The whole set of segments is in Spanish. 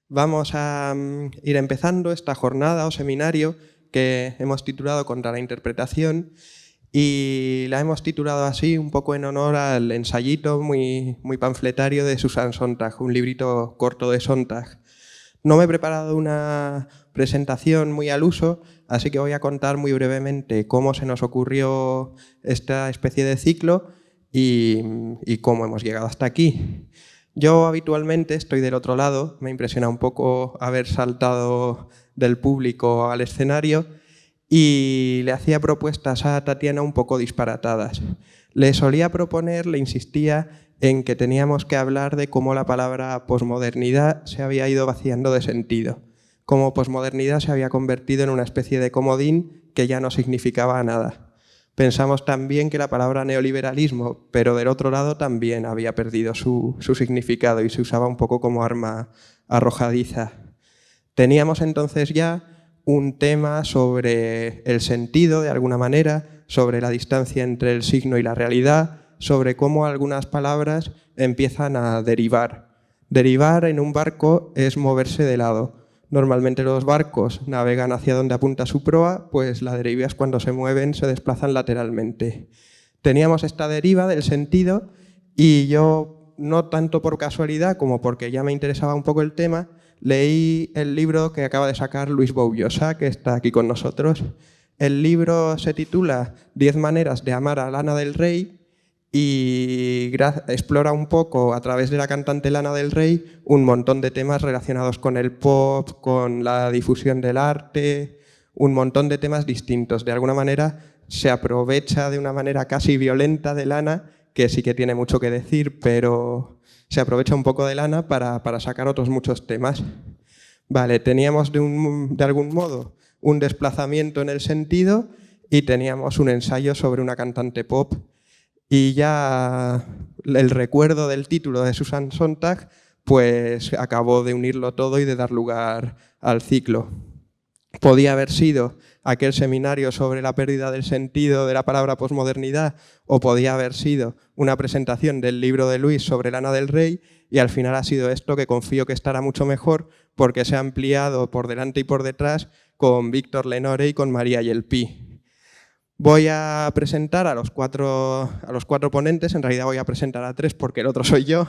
Vamos a ir empezando esta jornada o seminario que hemos titulado Contra la Interpretación y la hemos titulado así un poco en honor al ensayito muy panfletario de Susan Sontag, un librito corto de Sontag. No me he preparado una presentación muy al uso, así que voy a contar muy brevemente cómo se nos ocurrió esta especie de ciclo y cómo hemos llegado hasta aquí. Yo habitualmente estoy del otro lado, me impresiona un poco haber saltado del público al escenario y le hacía propuestas a Tatiana un poco disparatadas. Le solía proponer, le insistía en que teníamos que hablar de cómo la palabra posmodernidad se había ido vaciando de sentido, cómo posmodernidad se había convertido en una especie de comodín que ya no significaba nada. Pensamos también que la palabra neoliberalismo, pero del otro lado también había perdido su significado y se usaba un poco como arma arrojadiza. Teníamos entonces ya un tema sobre el sentido, de alguna manera, sobre la distancia entre el signo y la realidad, sobre cómo algunas palabras empiezan a derivar. Derivar en un barco es moverse de lado. Normalmente los barcos navegan hacia donde apunta su proa, pues las derivas cuando se mueven se desplazan lateralmente. Teníamos esta deriva del sentido y yo, no tanto por casualidad como porque ya me interesaba un poco el tema, leí el libro que acaba de sacar Luis Boullosa, que está aquí con nosotros. El libro se titula 10 maneras de amar a Lana del Rey y explora un poco a través de la cantante Lana del Rey un montón de temas relacionados con el pop, con la difusión del arte, un montón de temas distintos. De alguna manera se aprovecha de una manera casi violenta de Lana, que sí que tiene mucho que decir, pero se aprovecha un poco de Lana para sacar otros muchos temas. Vale, teníamos de algún modo un desplazamiento en el sentido y teníamos un ensayo sobre una cantante pop. Y ya el recuerdo del título de Susan Sontag pues acabó de unirlo todo y de dar lugar al ciclo. Podía haber sido aquel seminario sobre la pérdida del sentido de la palabra posmodernidad o podía haber sido una presentación del libro de Luis sobre Lana del Rey y al final ha sido esto, que confío que estará mucho mejor porque se ha ampliado por delante y por detrás con Víctor Lenore y con María Yelpí. Voy a presentar a los cuatro ponentes, en realidad voy a presentar a 3 porque el otro soy yo,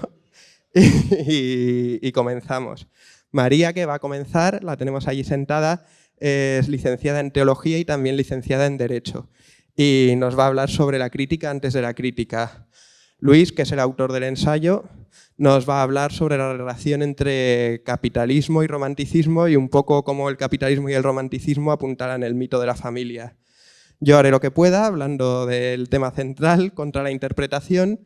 y comenzamos. María, que va a comenzar, la tenemos allí sentada, es licenciada en Teología y también licenciada en Derecho, y nos va a hablar sobre la crítica antes de la crítica. Luis, que es el autor del ensayo, nos va a hablar sobre la relación entre capitalismo y romanticismo y un poco cómo el capitalismo y el romanticismo apuntaran el mito de la familia. Yo haré lo que pueda, hablando del tema central, contra la interpretación,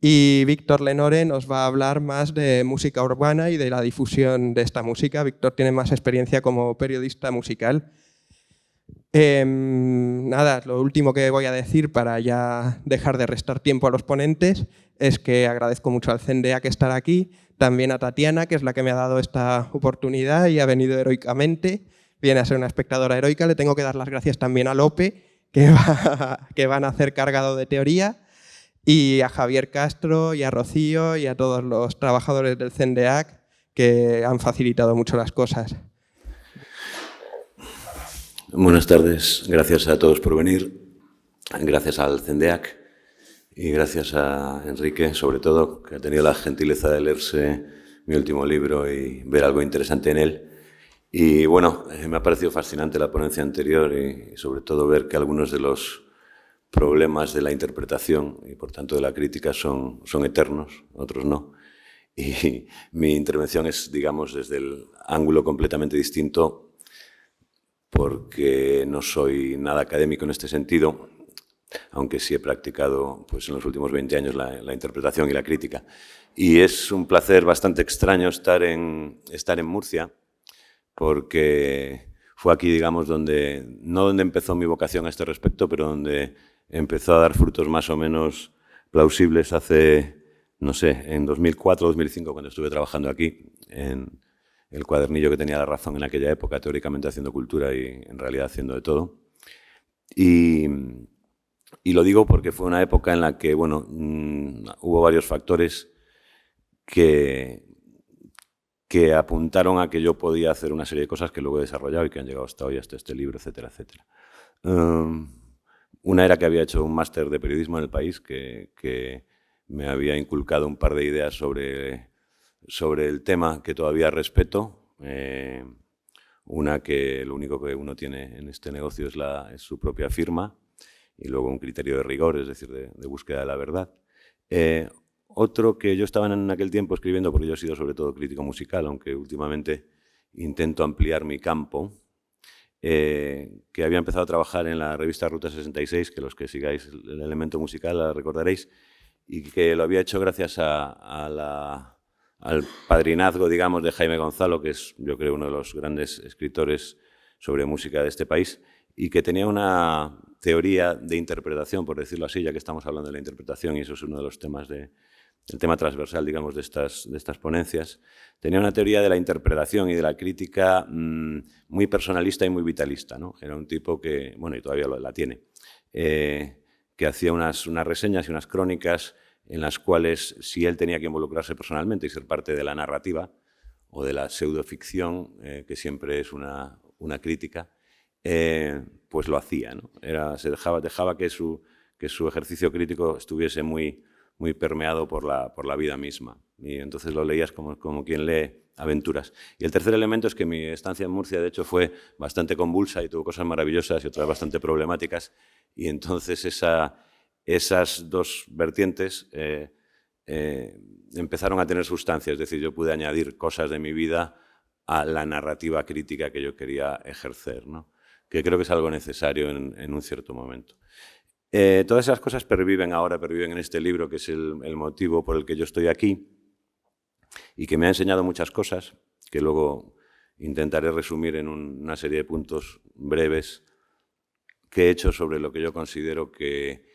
y Víctor Lenore nos va a hablar más de música urbana y de la difusión de esta música. Víctor tiene más experiencia como periodista musical. Nada, lo último que voy a decir para ya dejar de restar tiempo a los ponentes es que agradezco mucho al CNDEAC que estar aquí, también a Tatiana, que es la que me ha dado esta oportunidad y ha venido heroicamente, viene a ser una espectadora heroica. Le tengo que dar las gracias también a Lope, que van a hacer cargado de teoría, y a Javier Castro y a Rocío y a todos los trabajadores del CNDEAC que han facilitado mucho las cosas. Buenas tardes, gracias a todos por venir, gracias al CNDEAC y gracias a Enrique, sobre todo, que ha tenido la gentileza de leerse mi último libro y ver algo interesante en él. Y bueno, me ha parecido fascinante la ponencia anterior y sobre todo ver que algunos de los problemas de la interpretación y por tanto de la crítica son eternos, otros no. Y mi intervención es, digamos, desde el ángulo completamente distinto, porque no soy nada académico en este sentido, aunque sí he practicado pues, en los últimos 20 años la interpretación y la crítica. Y es un placer bastante extraño estar en Murcia, porque fue aquí, digamos, no donde empezó mi vocación a este respecto, pero donde empezó a dar frutos más o menos plausibles hace, no sé, en 2004 2005, cuando estuve trabajando aquí, en el cuadernillo que tenía La Razón en aquella época, teóricamente haciendo cultura y en realidad haciendo de todo. Y lo digo porque fue una época en la que, bueno, hubo varios factores que que apuntaron a que yo podía hacer una serie de cosas que luego he desarrollado y que han llegado hasta hoy, hasta este libro, etcétera, etcétera. Una era que había hecho un máster de periodismo en el país, que me había inculcado un par de ideas sobre el tema que todavía respeto. Una, que lo único que uno tiene en este negocio es su propia firma, y luego un criterio de rigor, es decir, de búsqueda de la verdad. Otro, que yo estaba en aquel tiempo escribiendo, porque yo he sido sobre todo crítico musical, aunque últimamente intento ampliar mi campo, que había empezado a trabajar en la revista Ruta 66, que los que sigáis el elemento musical la recordaréis, y que lo había hecho gracias al padrinazgo, digamos, de Jaime Gonzalo, que es, yo creo, uno de los grandes escritores sobre música de este país, y que tenía una teoría de interpretación, por decirlo así, ya que estamos hablando de la interpretación, y eso es uno de los temas el tema transversal, digamos, de estas ponencias. Tenía una teoría de la interpretación y de la crítica muy personalista y muy vitalista, ¿no? Era un tipo que, bueno, y todavía la tiene, que hacía unas reseñas y unas crónicas en las cuales, si él tenía que involucrarse personalmente y ser parte de la narrativa o de la pseudoficción, que siempre es una crítica, pues lo hacía, ¿no? Dejaba que su ejercicio crítico estuviese muy permeado por la vida misma. Y entonces lo leías como quien lee aventuras. Y el tercer elemento es que mi estancia en Murcia, de hecho, fue bastante convulsa y tuvo cosas maravillosas y otras bastante problemáticas. Y entonces esas dos vertientes empezaron a tener sustancia. Es decir, yo pude añadir cosas de mi vida a la narrativa crítica que yo quería ejercer, ¿no? Que creo que es algo necesario en un cierto momento. Todas esas cosas perviven en este libro, que es el motivo por el que yo estoy aquí, y que me ha enseñado muchas cosas, que luego intentaré resumir en una serie de puntos breves que he hecho sobre lo que yo considero que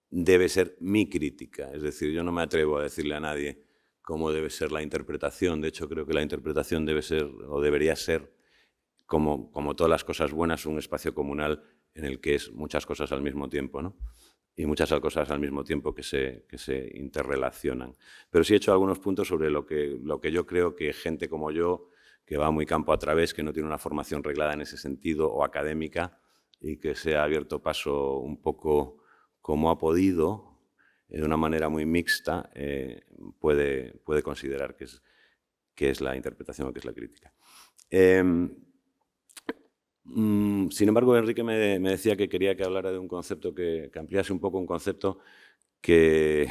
debe ser mi crítica. Es decir, yo no me atrevo a decirle a nadie cómo debe ser la interpretación. De hecho, creo que la interpretación debe ser, o debería ser, como todas las cosas buenas, un espacio comunal en el que es muchas cosas al mismo tiempo, ¿no? Y muchas cosas al mismo tiempo que se interrelacionan. Pero sí he hecho algunos puntos sobre lo que yo creo que gente como yo, que va muy campo a través, que no tiene una formación reglada en ese sentido o académica, y que se ha abierto paso un poco como ha podido, de una manera muy mixta, puede considerar que es la interpretación o que es la crítica. Sin embargo, Enrique me decía que quería que hablara de un concepto, que ampliase un poco un concepto que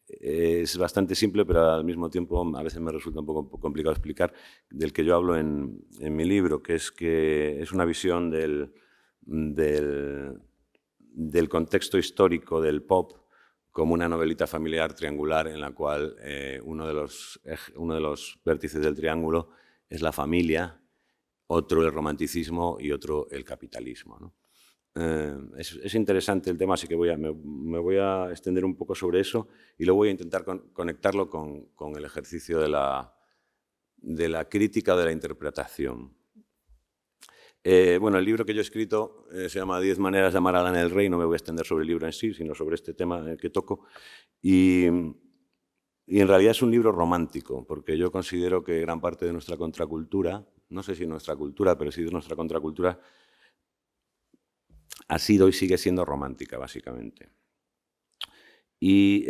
es bastante simple, pero al mismo tiempo a veces me resulta un poco complicado explicar, del que yo hablo en mi libro, que es una visión del contexto histórico del pop como una novelita familiar triangular en la cual uno de los vértices del triángulo es la familia, otro el romanticismo y otro el capitalismo, ¿no? Es interesante el tema, así que me voy a extender un poco sobre eso y luego voy a intentar conectarlo con el ejercicio de la crítica o de la interpretación. Bueno, el libro que yo he escrito se llama 10 maneras de amar a Lana del Rey. No me voy a extender sobre el libro en sí, sino sobre este tema que toco. Y en realidad es un libro romántico, porque yo considero que gran parte de nuestra contracultura, no sé si nuestra cultura, pero sí de nuestra contracultura, ha sido y sigue siendo romántica, básicamente. Y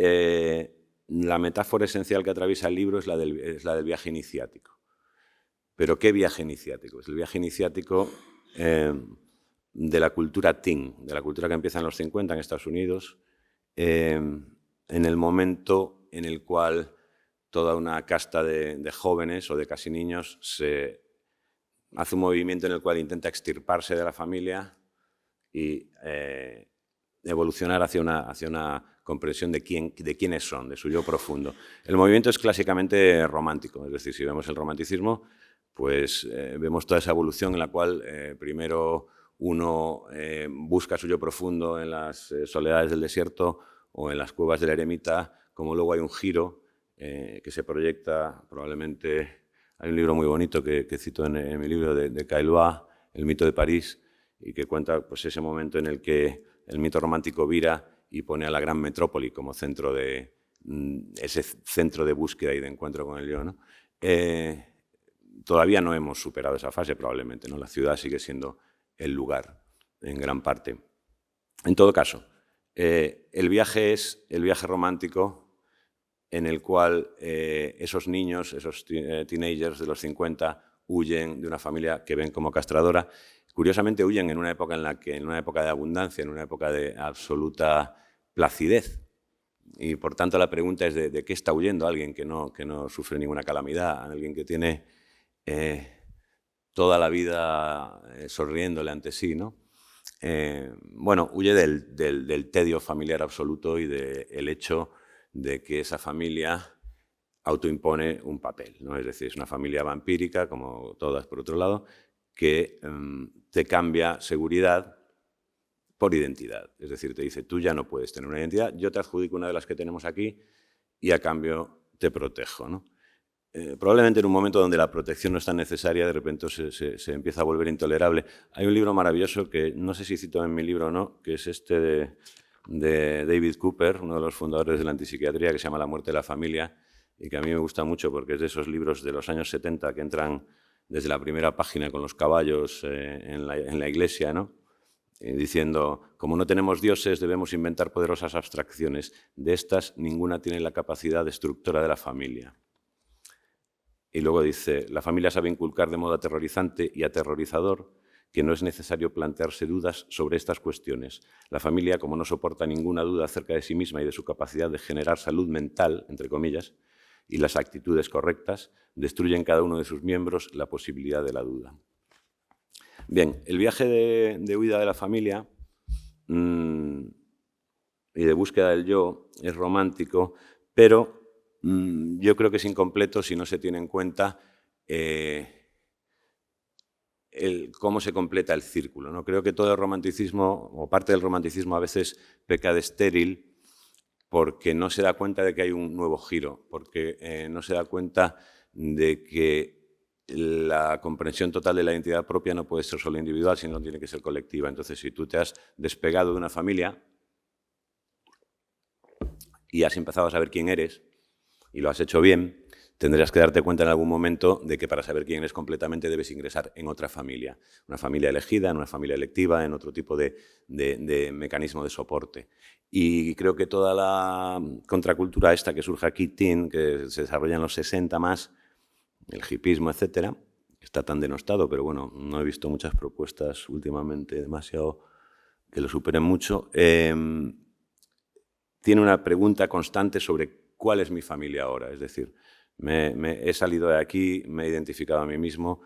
la metáfora esencial que atraviesa el libro es la del viaje iniciático. ¿Pero qué viaje iniciático? Es el viaje iniciático de la cultura teen, de la cultura que empieza en los 50 en Estados Unidos, en el momento en el cual toda una casta de jóvenes o de casi niños se hace un movimiento en el cual intenta extirparse de la familia y evolucionar hacia una comprensión de quiénes son, de su yo profundo. El movimiento es clásicamente romántico, es decir, si vemos el romanticismo, pues vemos toda esa evolución en la cual primero uno busca su yo profundo en las soledades del desierto o en las cuevas del eremita, como luego hay un giro que se proyecta probablemente. Hay un libro muy bonito que cito en mi libro de Caillois, El mito de París, y que cuenta pues, ese momento en el que el mito romántico vira y pone a la gran metrópoli como ese centro de búsqueda y de encuentro con el yo, ¿no? todavía no hemos superado esa fase, probablemente, ¿no? La ciudad sigue siendo el lugar, en gran parte. En todo caso, el viaje es el viaje romántico en el cual esos niños, esos teenagers de los 50, huyen de una familia que ven como castradora. Curiosamente, huyen en una época en una época de abundancia, en una época de absoluta placidez. Y, por tanto, la pregunta es de qué está huyendo alguien que no sufre ninguna calamidad, alguien que tiene toda la vida sonriéndole ante sí, ¿no? Bueno, huye del tedio familiar absoluto y del hecho de que esa familia autoimpone un papel, ¿no? Es decir, es una familia vampírica, como todas por otro lado, que te cambia seguridad por identidad. Es decir, te dice, tú ya no puedes tener una identidad, yo te adjudico una de las que tenemos aquí y a cambio te protejo, ¿no? Probablemente en un momento donde la protección no es tan necesaria, de repente se empieza a volver intolerable. Hay un libro maravilloso que no sé si cito en mi libro o no, que es este de David Cooper, uno de los fundadores de la antipsiquiatría, que se llama La muerte de la familia, y que a mí me gusta mucho porque es de esos libros de los años 70 que entran desde la primera página con los caballos en la iglesia, ¿no? Diciendo, como no tenemos dioses, debemos inventar poderosas abstracciones. De estas, ninguna tiene la capacidad destructora de la familia. Y luego dice, la familia sabe inculcar de modo aterrorizante y aterrorizador que no es necesario plantearse dudas sobre estas cuestiones. La familia, como no soporta ninguna duda acerca de sí misma y de su capacidad de generar salud mental, entre comillas, y las actitudes correctas, destruye en cada uno de sus miembros la posibilidad de la duda. Bien, el viaje de huida de la familia y de búsqueda del yo es romántico, pero yo creo que es incompleto si no se tiene en cuenta cómo se completa el círculo, ¿no? Creo que todo el romanticismo, o parte del romanticismo, a veces peca de estéril porque no se da cuenta de que hay un nuevo giro, porque no se da cuenta de que la comprensión total de la identidad propia no puede ser solo individual, sino tiene que ser colectiva. Entonces, si tú te has despegado de una familia y has empezado a saber quién eres, y lo has hecho bien, tendrás que darte cuenta en algún momento de que para saber quién eres completamente debes ingresar en otra familia. Una familia elegida, en una familia electiva, en otro tipo de mecanismo de soporte. Y creo que toda la contracultura esta que surge aquí, teen, que se desarrolla en los 60 más, el hipismo, etcétera, está tan denostado, pero bueno, no he visto muchas propuestas últimamente demasiado que lo superen mucho. Tiene una pregunta constante sobre cuál es mi familia ahora. Es decir, he salido de aquí, me he identificado a mí mismo,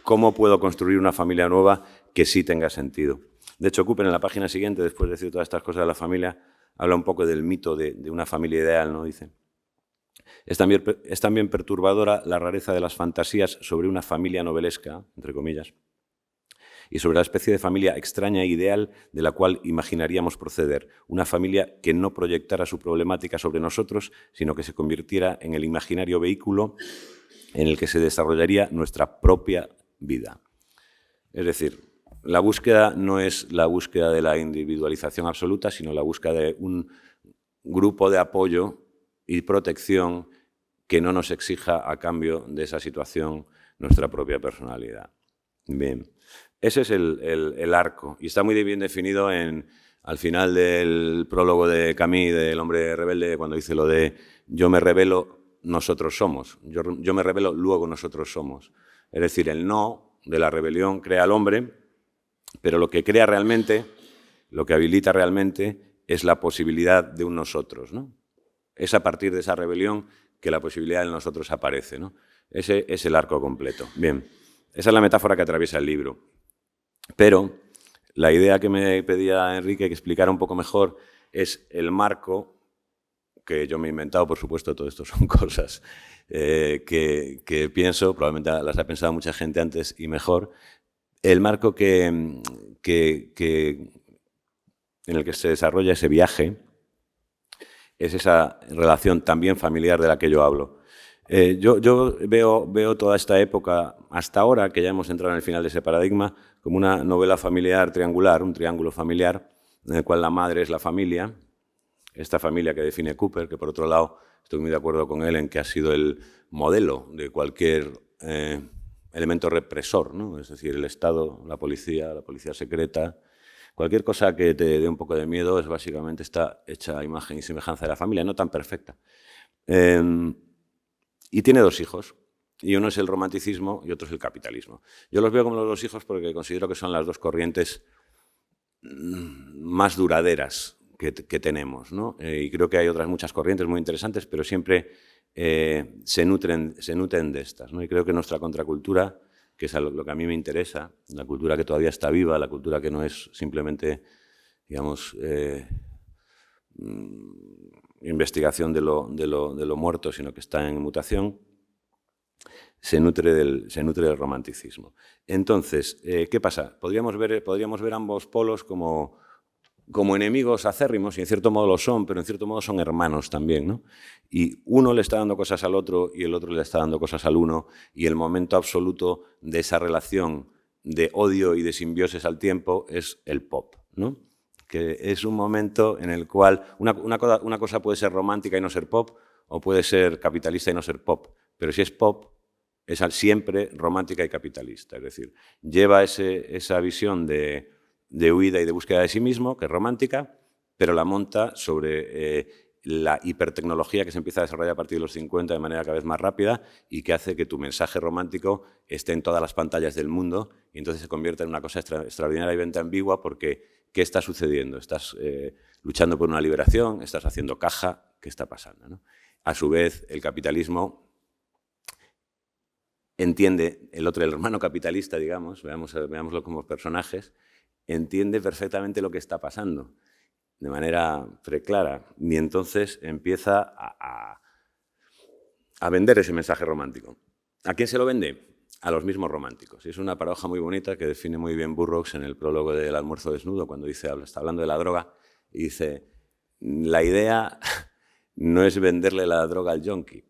¿cómo puedo construir una familia nueva que sí tenga sentido? De hecho, Cooper en la página siguiente, después de decir todas estas cosas de la familia, habla un poco del mito de una familia ideal, ¿no? Dice, es también perturbadora la rareza de las fantasías sobre una familia novelesca, entre comillas, y sobre la especie de familia extraña e ideal de la cual imaginaríamos proceder. Una familia que no proyectara su problemática sobre nosotros, sino que se convirtiera en el imaginario vehículo en el que se desarrollaría nuestra propia vida. Es decir, la búsqueda no es la búsqueda de la individualización absoluta, sino la búsqueda de un grupo de apoyo y protección que no nos exija a cambio de esa situación nuestra propia personalidad. Bien. Ese es el arco, y está muy bien definido al final del prólogo de Camus, del hombre rebelde, cuando dice lo de yo me rebelo, nosotros somos. Yo me rebelo, luego nosotros somos. Es decir, el no de la rebelión crea al hombre, pero lo que crea realmente, lo que habilita realmente, es la posibilidad de un nosotros, ¿no? Es a partir de esa rebelión que la posibilidad del nosotros aparece, ¿no? Ese es el arco completo. Bien, esa es la metáfora que atraviesa el libro. Pero la idea que me pedía Enrique que explicara un poco mejor es el marco que yo me he inventado, por supuesto, todo esto son cosas que pienso, probablemente las ha pensado mucha gente antes y mejor, el marco en el que se desarrolla ese viaje es esa relación también familiar de la que yo hablo. Yo veo toda esta época, hasta ahora, que ya hemos entrado en el final de ese paradigma, como una novela familiar triangular, un triángulo familiar, en el cual la madre es la familia, esta familia que define Cooper, que por otro lado estoy muy de acuerdo con él en que ha sido el modelo de cualquier elemento represor, ¿no? Es decir, el Estado, la policía secreta, cualquier cosa que te dé un poco de miedo es básicamente está hecha a imagen y semejanza de la familia, no tan perfecta. Y tiene 2 hijos, y uno es el romanticismo y otro es el capitalismo. Yo los veo como los 2 hijos porque considero que son las 2 corrientes más duraderas que tenemos, ¿no? Y creo que hay otras muchas corrientes muy interesantes, pero siempre se nutren de estas, ¿no? Y creo que nuestra contracultura, que es lo que a mí me interesa, la cultura que todavía está viva, la cultura que no es simplemente, digamos, investigación de lo muerto, sino que está en mutación, se nutre del romanticismo. Entonces, ¿qué pasa? Podríamos ver ambos polos como enemigos acérrimos, y en cierto modo lo son, pero en cierto modo son hermanos también, ¿no? Y uno le está dando cosas al otro y el otro le está dando cosas al uno, y el momento absoluto de esa relación de odio y de simbiosis al tiempo es el pop, ¿no? Que es un momento en el cual una cosa puede ser romántica y no ser pop, o puede ser capitalista y no ser pop, pero si es pop, es siempre romántica y capitalista. Es decir, lleva esa visión de huida y de búsqueda de sí mismo, que es romántica, pero la monta sobre la hipertecnología que se empieza a desarrollar a partir de los 50 de manera cada vez más rápida y que hace que tu mensaje romántico esté en todas las pantallas del mundo y entonces se convierte en una cosa extraordinariamente ambigua porque ¿qué está sucediendo? ¿Estás luchando por una liberación? ¿Estás haciendo caja? ¿Qué está pasando, ¿no? A su vez, el capitalismo entiende, el hermano capitalista, digamos, veámoslo como personajes, entiende perfectamente lo que está pasando de manera preclara y entonces empieza a vender ese mensaje romántico. ¿A quién se lo vende? A los mismos románticos. Y es una paradoja muy bonita que define muy bien Burroughs en el prólogo del Almuerzo desnudo, cuando está hablando de la droga, y dice, la idea no es venderle la droga al yonki,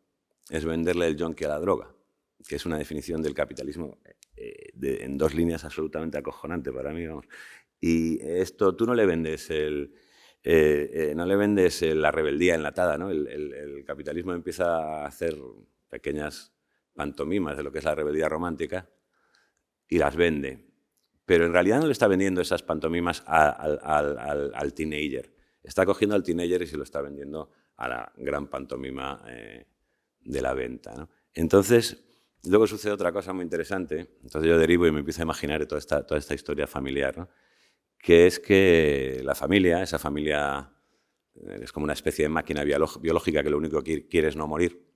es venderle el yonki a la droga, que es una definición del capitalismo en 2 líneas absolutamente acojonante para mí, vamos. Y esto, tú no le vendes la rebeldía enlatada, ¿no? El capitalismo empieza a hacer pequeñas pantomimas de lo que es la rebeldía romántica y las vende. Pero en realidad no le está vendiendo esas pantomimas al teenager. Está cogiendo al teenager y se lo está vendiendo a la gran pantomima de la venta, ¿no? Entonces, luego sucede otra cosa muy interesante. Entonces yo derivo y me empiezo a imaginar toda esta historia familiar, ¿no? Que es que la familia, esa familia es como una especie de máquina biológica que lo único que quiere es no morir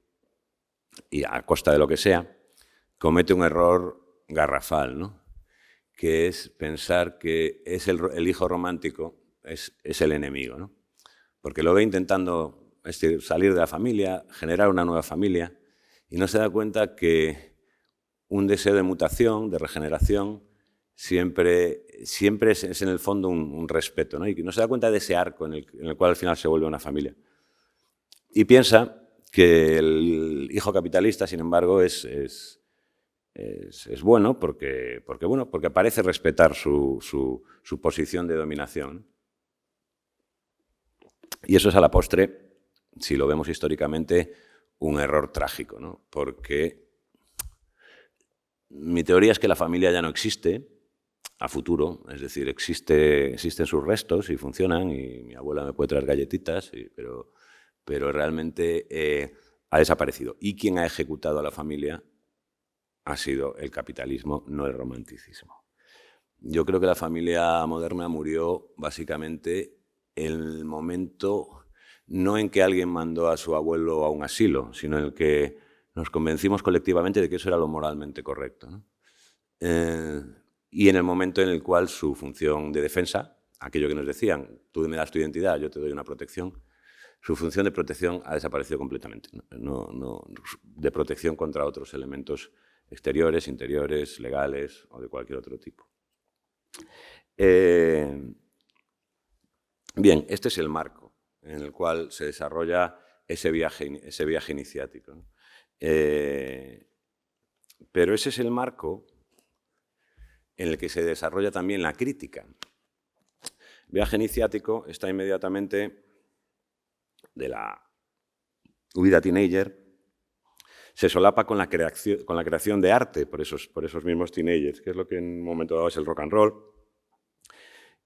y a costa de lo que sea, comete un error garrafal, ¿no? Que es pensar que es el hijo romántico es el enemigo, ¿no? Porque lo ve intentando salir de la familia, generar una nueva familia, y no se da cuenta que un deseo de mutación, de regeneración, siempre es en el fondo un respeto, ¿no? Y no se da cuenta de ese arco en el cual al final se vuelve una familia. Y piensa que el hijo capitalista, sin embargo, es bueno porque parece respetar su posición de dominación. Y eso es a la postre, si lo vemos históricamente, un error trágico, ¿no? Porque mi teoría es que la familia ya no existe a futuro, es decir, existen sus restos y funcionan, y mi abuela me puede traer galletitas, pero realmente ha desaparecido. Y quien ha ejecutado a la familia ha sido el capitalismo, no el romanticismo. Yo creo que la familia moderna murió básicamente en el momento, no en que alguien mandó a su abuelo a un asilo, sino en el que nos convencimos colectivamente de que eso era lo moralmente correcto, ¿no? Y en el momento en el cual su función de defensa, aquello que nos decían, tú me das tu identidad, yo te doy una protección, su función de protección ha desaparecido completamente, no de protección contra otros elementos exteriores, interiores, legales o de cualquier otro tipo. Bien, este es el marco en el cual se desarrolla ese viaje iniciático, ¿no? Pero ese es el marco en el que se desarrolla también la crítica. El viaje iniciático está inmediatamente de la Vida teenager, se solapa con la creación de arte por esos mismos teenagers, que es lo que en un momento dado es el rock and roll,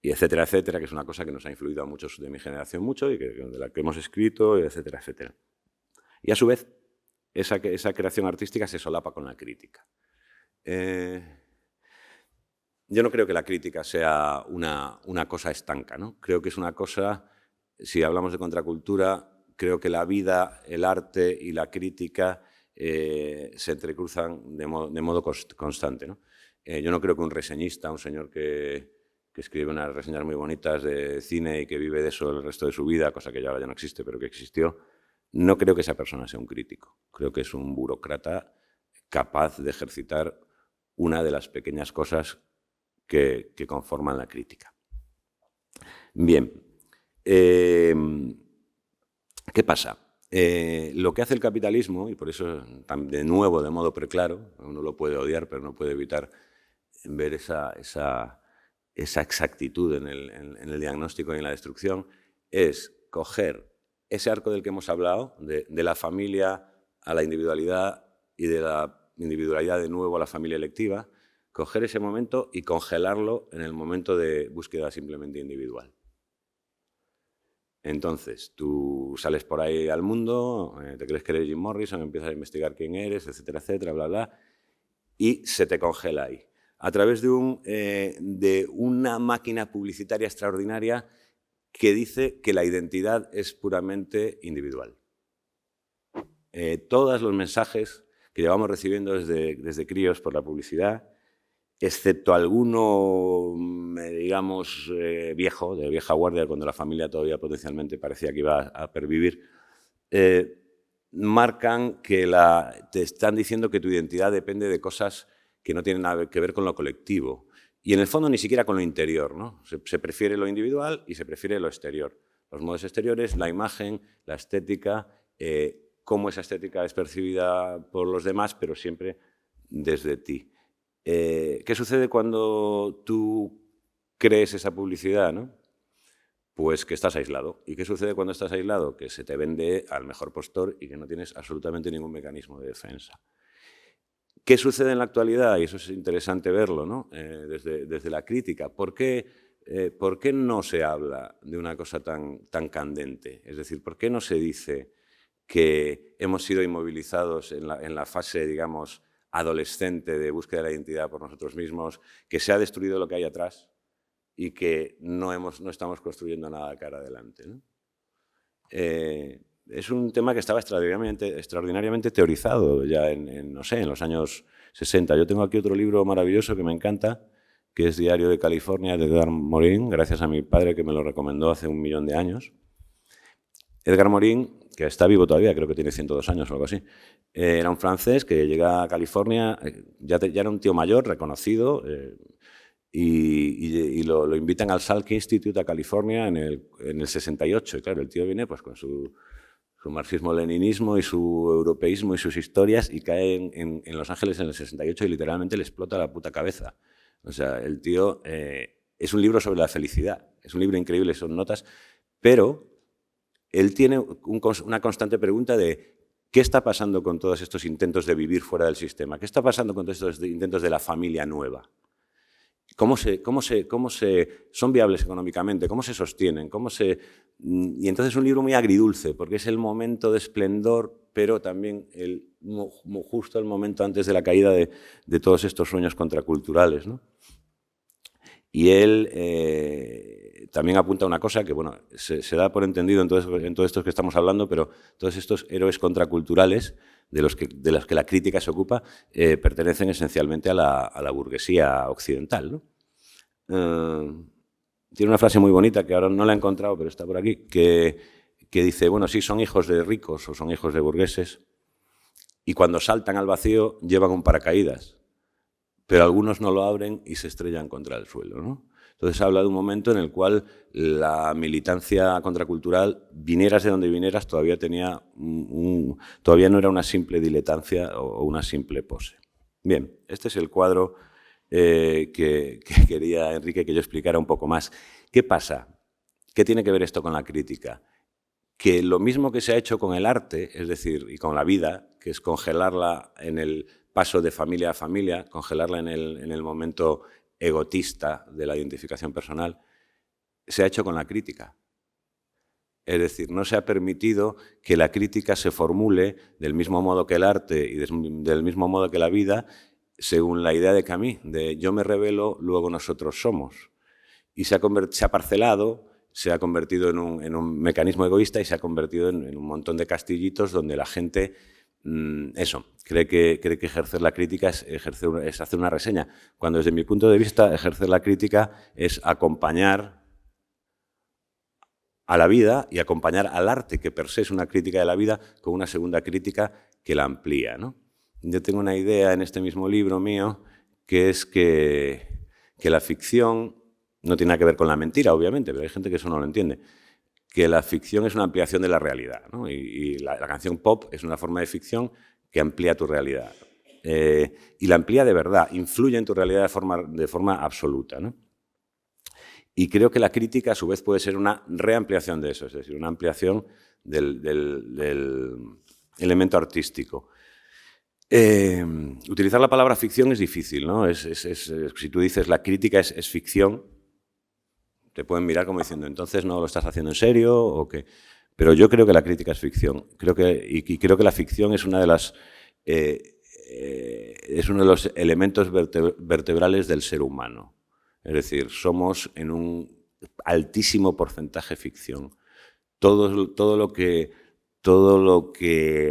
y etcétera, etcétera, que es una cosa que nos ha influido a muchos de mi generación mucho y de la que hemos escrito, etcétera, etcétera. Y a su vez, esa creación artística se solapa con la crítica. Yo no creo que la crítica sea una cosa estanca, ¿no? Creo que es una cosa, si hablamos de contracultura, creo que la vida, el arte y la crítica se entrecruzan de modo constante, ¿no? Yo no creo que un reseñista, un señor que escribe unas reseñas muy bonitas de cine y que vive de eso el resto de su vida, cosa que ya ahora ya no existe, pero que existió, no creo que esa persona sea un crítico. Creo que es un burócrata capaz de ejercitar una de las pequeñas cosas que conforman la crítica. Bien. ¿Qué pasa? Lo que hace el capitalismo, y por eso de nuevo de modo preclaro, uno lo puede odiar, pero no puede evitar ver esa exactitud en el diagnóstico y en la destrucción, es coger ese arco del que hemos hablado, de la familia a la individualidad y de la individualidad de nuevo a la familia electiva, coger ese momento y congelarlo en el momento de búsqueda simplemente individual. Entonces, tú sales por ahí al mundo, te crees que eres Jim Morrison, empiezas a investigar quién eres, etcétera, etcétera, bla, bla, y se te congela ahí. A través de una máquina publicitaria extraordinaria que dice que la identidad es puramente individual. Todos los mensajes que llevamos recibiendo desde críos por la publicidad, excepto alguno, digamos, viejo, de vieja guardia, cuando la familia todavía potencialmente parecía que iba a pervivir, marcan que te están diciendo que tu identidad depende de cosas que no tienen nada que ver con lo colectivo. Y en el fondo ni siquiera con lo interior, ¿no? Se prefiere lo individual y se prefiere lo exterior. Los modos exteriores, la imagen, la estética, cómo esa estética es percibida por los demás, pero siempre desde ti. ¿Qué sucede cuando tú crees esa publicidad, ¿no? Pues que estás aislado. ¿Y qué sucede cuando estás aislado? Que se te vende al mejor postor y que no tienes absolutamente ningún mecanismo de defensa. ¿Qué sucede en la actualidad? Y eso es interesante verlo, ¿no? Desde la crítica. ¿Por qué no se habla de una cosa tan candente? Es decir, ¿por qué no se dice que hemos sido inmovilizados en la fase, digamos, adolescente de búsqueda de la identidad por nosotros mismos, que se ha destruido lo que hay atrás y que no estamos construyendo nada de cara adelante, ¿no? Es un tema que estaba extraordinariamente teorizado ya no sé, en los años 60. Yo tengo aquí otro libro maravilloso que me encanta, que es Diario de California, de Edgar Morin, gracias a mi padre que me lo recomendó hace 1.000.000 de años. Edgar Morin, que está vivo todavía, creo que tiene 102 años o algo así, era un francés que llega a California, ya era un tío mayor, reconocido, y lo invitan al Salk Institute a California en el 68. Y claro, el tío viene pues con su marxismo-leninismo y su europeísmo y sus historias y cae en Los Ángeles en el 68 y literalmente le explota la puta cabeza. O sea, el tío es un libro sobre la felicidad, es un libro increíble, son notas, pero él tiene una constante pregunta de ¿qué está pasando con todos estos intentos de vivir fuera del sistema? ¿Qué está pasando con todos estos intentos de la familia nueva? ¿Cómo son viables económicamente? ¿Cómo se sostienen? Y entonces es un libro muy agridulce, porque es el momento de esplendor, pero también justo el momento antes de la caída de todos estos sueños contraculturales, ¿no? Y él también apunta una cosa que, bueno, se da por entendido en todo esto que estamos hablando, pero todos estos héroes contraculturales de los que la crítica se ocupa pertenecen esencialmente a la burguesía occidental, ¿no? Tiene una frase muy bonita que ahora no la he encontrado, pero está por aquí, que dice, bueno, sí, son hijos de ricos o son hijos de burgueses y cuando saltan al vacío llevan un paracaídas, pero algunos no lo abren y se estrellan contra el suelo, ¿no? Entonces habla de un momento en el cual la militancia contracultural, vinieras de donde vinieras, todavía no era una simple diletancia o una simple pose. Bien, este es el cuadro que quería, Enrique, que yo explicara un poco más. ¿Qué pasa? ¿Qué tiene que ver esto con la crítica? que lo mismo que se ha hecho con el arte, es decir, y con la vida, que es congelarla en el paso de familia a familia, congelarla en el momento egotista de la identificación personal, se ha hecho con la crítica. Es decir, no se ha permitido que la crítica se formule del mismo modo que el arte y del mismo modo que la vida, según la idea de Camus, de yo me revelo, luego nosotros somos. Y se ha parcelado, se ha convertido en un mecanismo egoísta y se ha convertido en un montón de castillitos donde la gente, cree que ejercer la crítica es hacer una reseña, cuando desde mi punto de vista ejercer la crítica es acompañar a la vida y acompañar al arte, que per se es una crítica de la vida, con una segunda crítica que la amplía, ¿no? Yo tengo una idea en este mismo libro mío, que es que la ficción no tiene nada que ver con la mentira, obviamente, pero hay gente que eso no lo entiende, que la ficción es una ampliación de la realidad, ¿no? Y la canción pop es una forma de ficción que amplía tu realidad. Y la amplía de verdad, influye en tu realidad de forma absoluta, ¿no? Y creo que la crítica, a su vez, puede ser una reampliación de eso, es decir, una ampliación del elemento artístico. Utilizar la palabra ficción es difícil, ¿no? Si tú dices la crítica es ficción, te pueden mirar como diciendo, entonces no lo estás haciendo en serio o qué. Pero yo creo que la crítica es ficción. Creo que la ficción es una de las es uno de los elementos vertebrales del ser humano. Es decir, somos en un altísimo porcentaje ficción. Todo lo que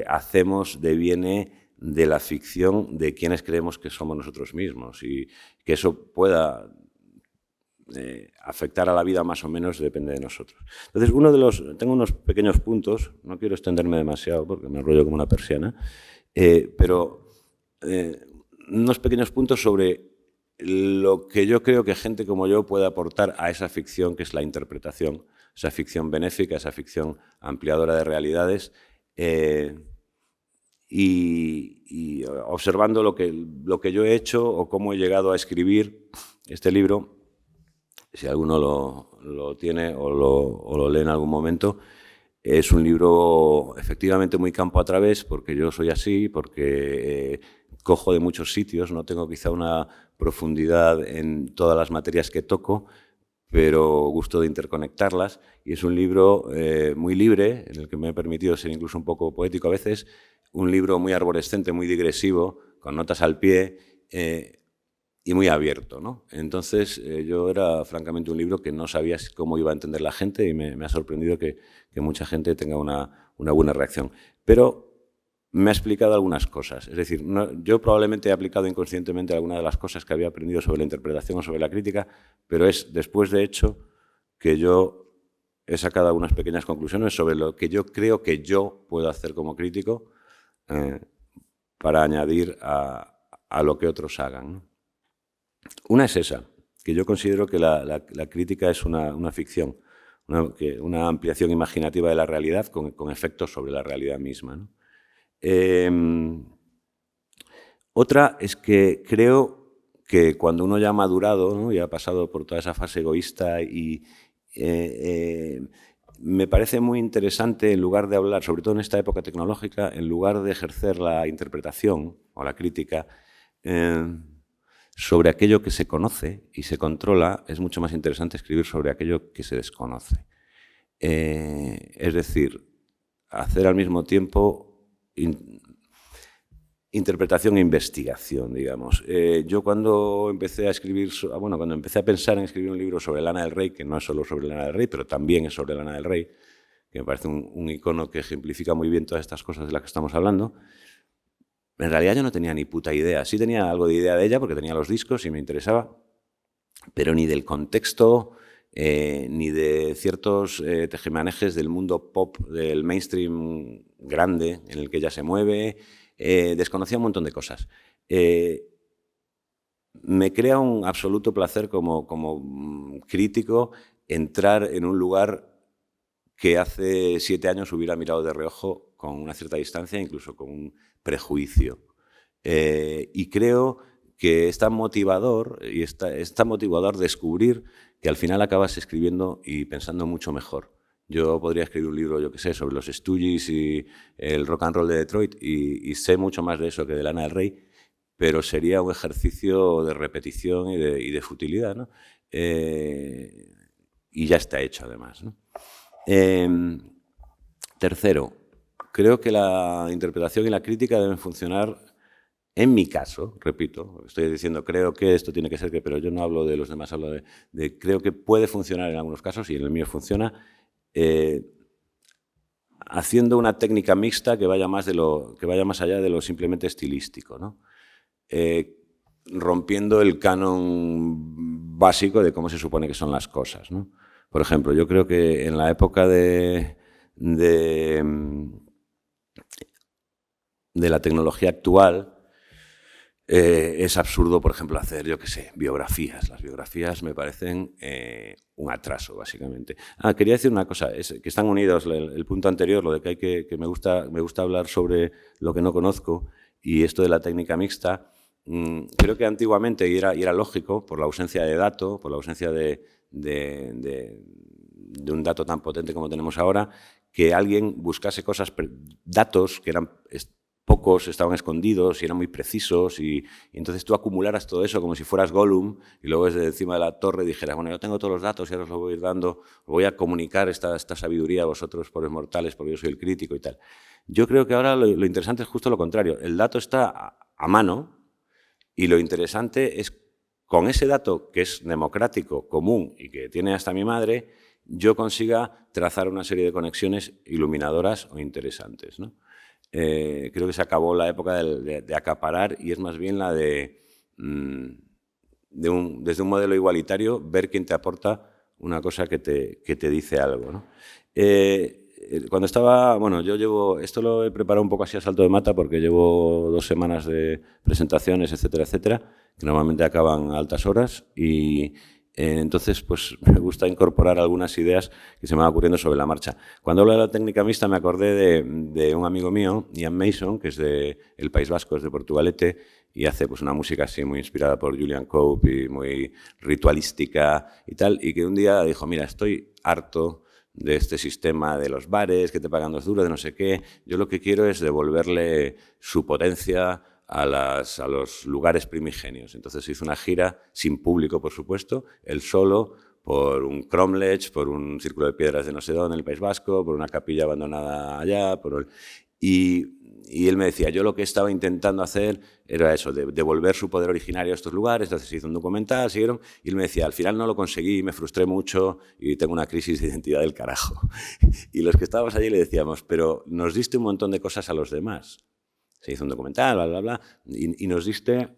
hacemos deviene de la ficción de quienes creemos que somos nosotros mismos, y que eso pueda afectar a la vida más o menos depende de nosotros. Entonces, tengo unos pequeños puntos, no quiero extenderme demasiado porque me enrollo como una persiana, pero unos pequeños puntos sobre lo que yo creo que gente como yo puede aportar a esa ficción que es la interpretación, esa ficción benéfica, esa ficción ampliadora de realidades, y observando lo que yo he hecho o cómo he llegado a escribir este libro. Si alguno lo tiene o lo lee en algún momento, es un libro efectivamente muy campo a través, porque yo soy así, porque cojo de muchos sitios, no tengo quizá una profundidad en todas las materias que toco, pero gusto de interconectarlas, y es un libro muy libre, en el que me he permitido ser incluso un poco poético a veces, un libro muy arborescente, muy digresivo, con notas al pie, y muy abierto, ¿no? Entonces, yo era francamente un libro que no sabía cómo iba a entender la gente, y me ha sorprendido que mucha gente tenga una buena reacción. Pero me ha explicado algunas cosas. Es decir, yo probablemente he aplicado inconscientemente algunas de las cosas que había aprendido sobre la interpretación o sobre la crítica, pero es después de hecho que yo he sacado algunas pequeñas conclusiones sobre lo que yo creo que yo puedo hacer como crítico para añadir a lo que otros hagan, ¿no? Una es esa, que yo considero que la crítica es una ficción, una ampliación imaginativa de la realidad con efectos sobre la realidad misma, ¿no? Otra es que creo que cuando uno ya ha madurado, ¿no?, y ha pasado por toda esa fase egoísta, y me parece muy interesante, en lugar de hablar, sobre todo en esta época tecnológica, en lugar de ejercer la interpretación o la crítica sobre aquello que se conoce y se controla, es mucho más interesante escribir sobre aquello que se desconoce. Es decir, hacer al mismo tiempo interpretación e investigación, digamos. Yo cuando empecé a pensar en escribir un libro sobre Lana del Rey, que no es solo sobre Lana del Rey, pero también es sobre Lana del Rey, que me parece un icono que ejemplifica muy bien todas estas cosas de las que estamos hablando, en realidad yo no tenía ni puta idea. Sí tenía algo de idea de ella porque tenía los discos y me interesaba, pero ni del contexto, ni de ciertos tejemanejes del mundo pop, del mainstream grande en el que ella se mueve. Desconocía un montón de cosas. Me crea un absoluto placer como crítico entrar en un lugar que hace 7 años hubiera mirado de reojo con una cierta distancia, incluso con un prejuicio. Y creo que es tan motivador, descubrir que al final acabas escribiendo y pensando mucho mejor. Yo podría escribir un libro, yo qué sé, sobre los Stooges y el rock and roll de Detroit y sé mucho más de eso que de Lana del Rey, pero sería un ejercicio de repetición y de futilidad, ¿no? Y ya está hecho, además, ¿no? Tercero, creo que la interpretación y la crítica deben funcionar, en mi caso, repito, estoy diciendo creo que esto tiene que ser que, pero yo no hablo de los demás, hablo de creo que puede funcionar en algunos casos y en el mío funciona, haciendo una técnica mixta que vaya más allá de lo simplemente estilístico, ¿no? Rompiendo el canon básico de cómo se supone que son las cosas, ¿no? Por ejemplo, yo creo que en la época de la tecnología actual, es absurdo, por ejemplo, hacer, yo qué sé, biografías. Las biografías me parecen un atraso, básicamente. Quería decir una cosa, que están unidos, el punto anterior, lo de que me gusta hablar sobre lo que no conozco, y esto de la técnica mixta. Creo que antiguamente, y era lógico, por la ausencia de dato, por la ausencia de un dato tan potente como tenemos ahora, que alguien buscase datos que eran pocos, estaban escondidos y eran muy precisos, y entonces tú acumularas todo eso como si fueras Gollum, y luego desde encima de la torre dijeras, bueno, yo tengo todos los datos y ahora os los voy a ir dando, os voy a comunicar esta sabiduría a vosotros, pobres mortales, porque yo soy el crítico y tal. Yo creo que ahora lo interesante es justo lo contrario. El dato está a mano, y lo interesante es, con ese dato que es democrático, común y que tiene hasta mi madre, yo consiga trazar una serie de conexiones iluminadoras o interesantes, ¿no? Creo que se acabó la época de acaparar y es más bien la desde un modelo igualitario, ver quién te aporta una cosa que te dice algo, ¿no? Cuando estaba, bueno, esto lo he preparado un poco así a salto de mata porque llevo 2 semanas de presentaciones, etcétera, etcétera, que normalmente acaban a altas horas y entonces pues me gusta incorporar algunas ideas que se me van ocurriendo sobre la marcha. Cuando hablo de la técnica mixta me acordé de un amigo mío, Ian Mason, que es del País Vasco, es de Portugalete, y hace pues una música así muy inspirada por Julian Cope y muy ritualística y tal, y que un día dijo, mira, estoy harto de este sistema de los bares que te pagan 2 duros, de no sé qué. Yo lo que quiero es devolverle su potencia a los lugares primigenios. Entonces hizo una gira sin público, por supuesto, él solo, por un cromlech, por un círculo de piedras de no sé dónde en el País Vasco, por una capilla abandonada allá, y él me decía, yo lo que estaba intentando hacer era eso, devolver su poder originario a estos lugares. Entonces hizo un documental, siguieron, y él me decía, al final no lo conseguí, me frustré mucho y tengo una crisis de identidad del carajo. Y los que estábamos allí le decíamos, pero nos diste un montón de cosas a los demás. Se hizo un documental, bla, bla, bla, y nos diste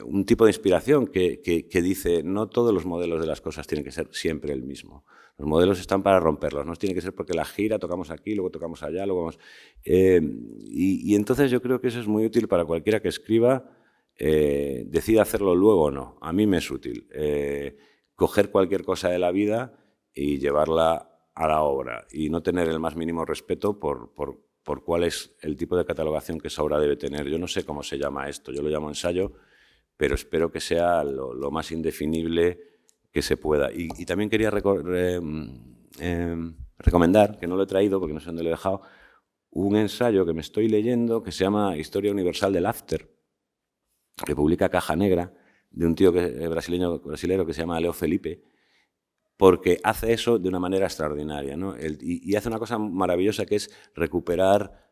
un tipo de inspiración que dice, no todos los modelos de las cosas tienen que ser siempre el mismo. Los modelos están para romperlos, no tiene que ser porque la gira tocamos aquí, luego tocamos allá, luego vamos... y entonces yo creo que eso es muy útil para cualquiera que escriba, decida hacerlo luego o no. A mí me es útil coger cualquier cosa de la vida y llevarla a la obra y no tener el más mínimo respeto por cuál es el tipo de catalogación que esa obra debe tener. Yo no sé cómo se llama esto, yo lo llamo ensayo, pero espero que sea lo más indefinible que se pueda. Y también quería recomendar, que no lo he traído porque no sé dónde lo he dejado, un ensayo que me estoy leyendo que se llama Historia Universal del After, que publica Caja Negra, de un tío brasilero que se llama Leo Felipe, porque hace eso de una manera extraordinaria, ¿no? Y hace una cosa maravillosa que es recuperar,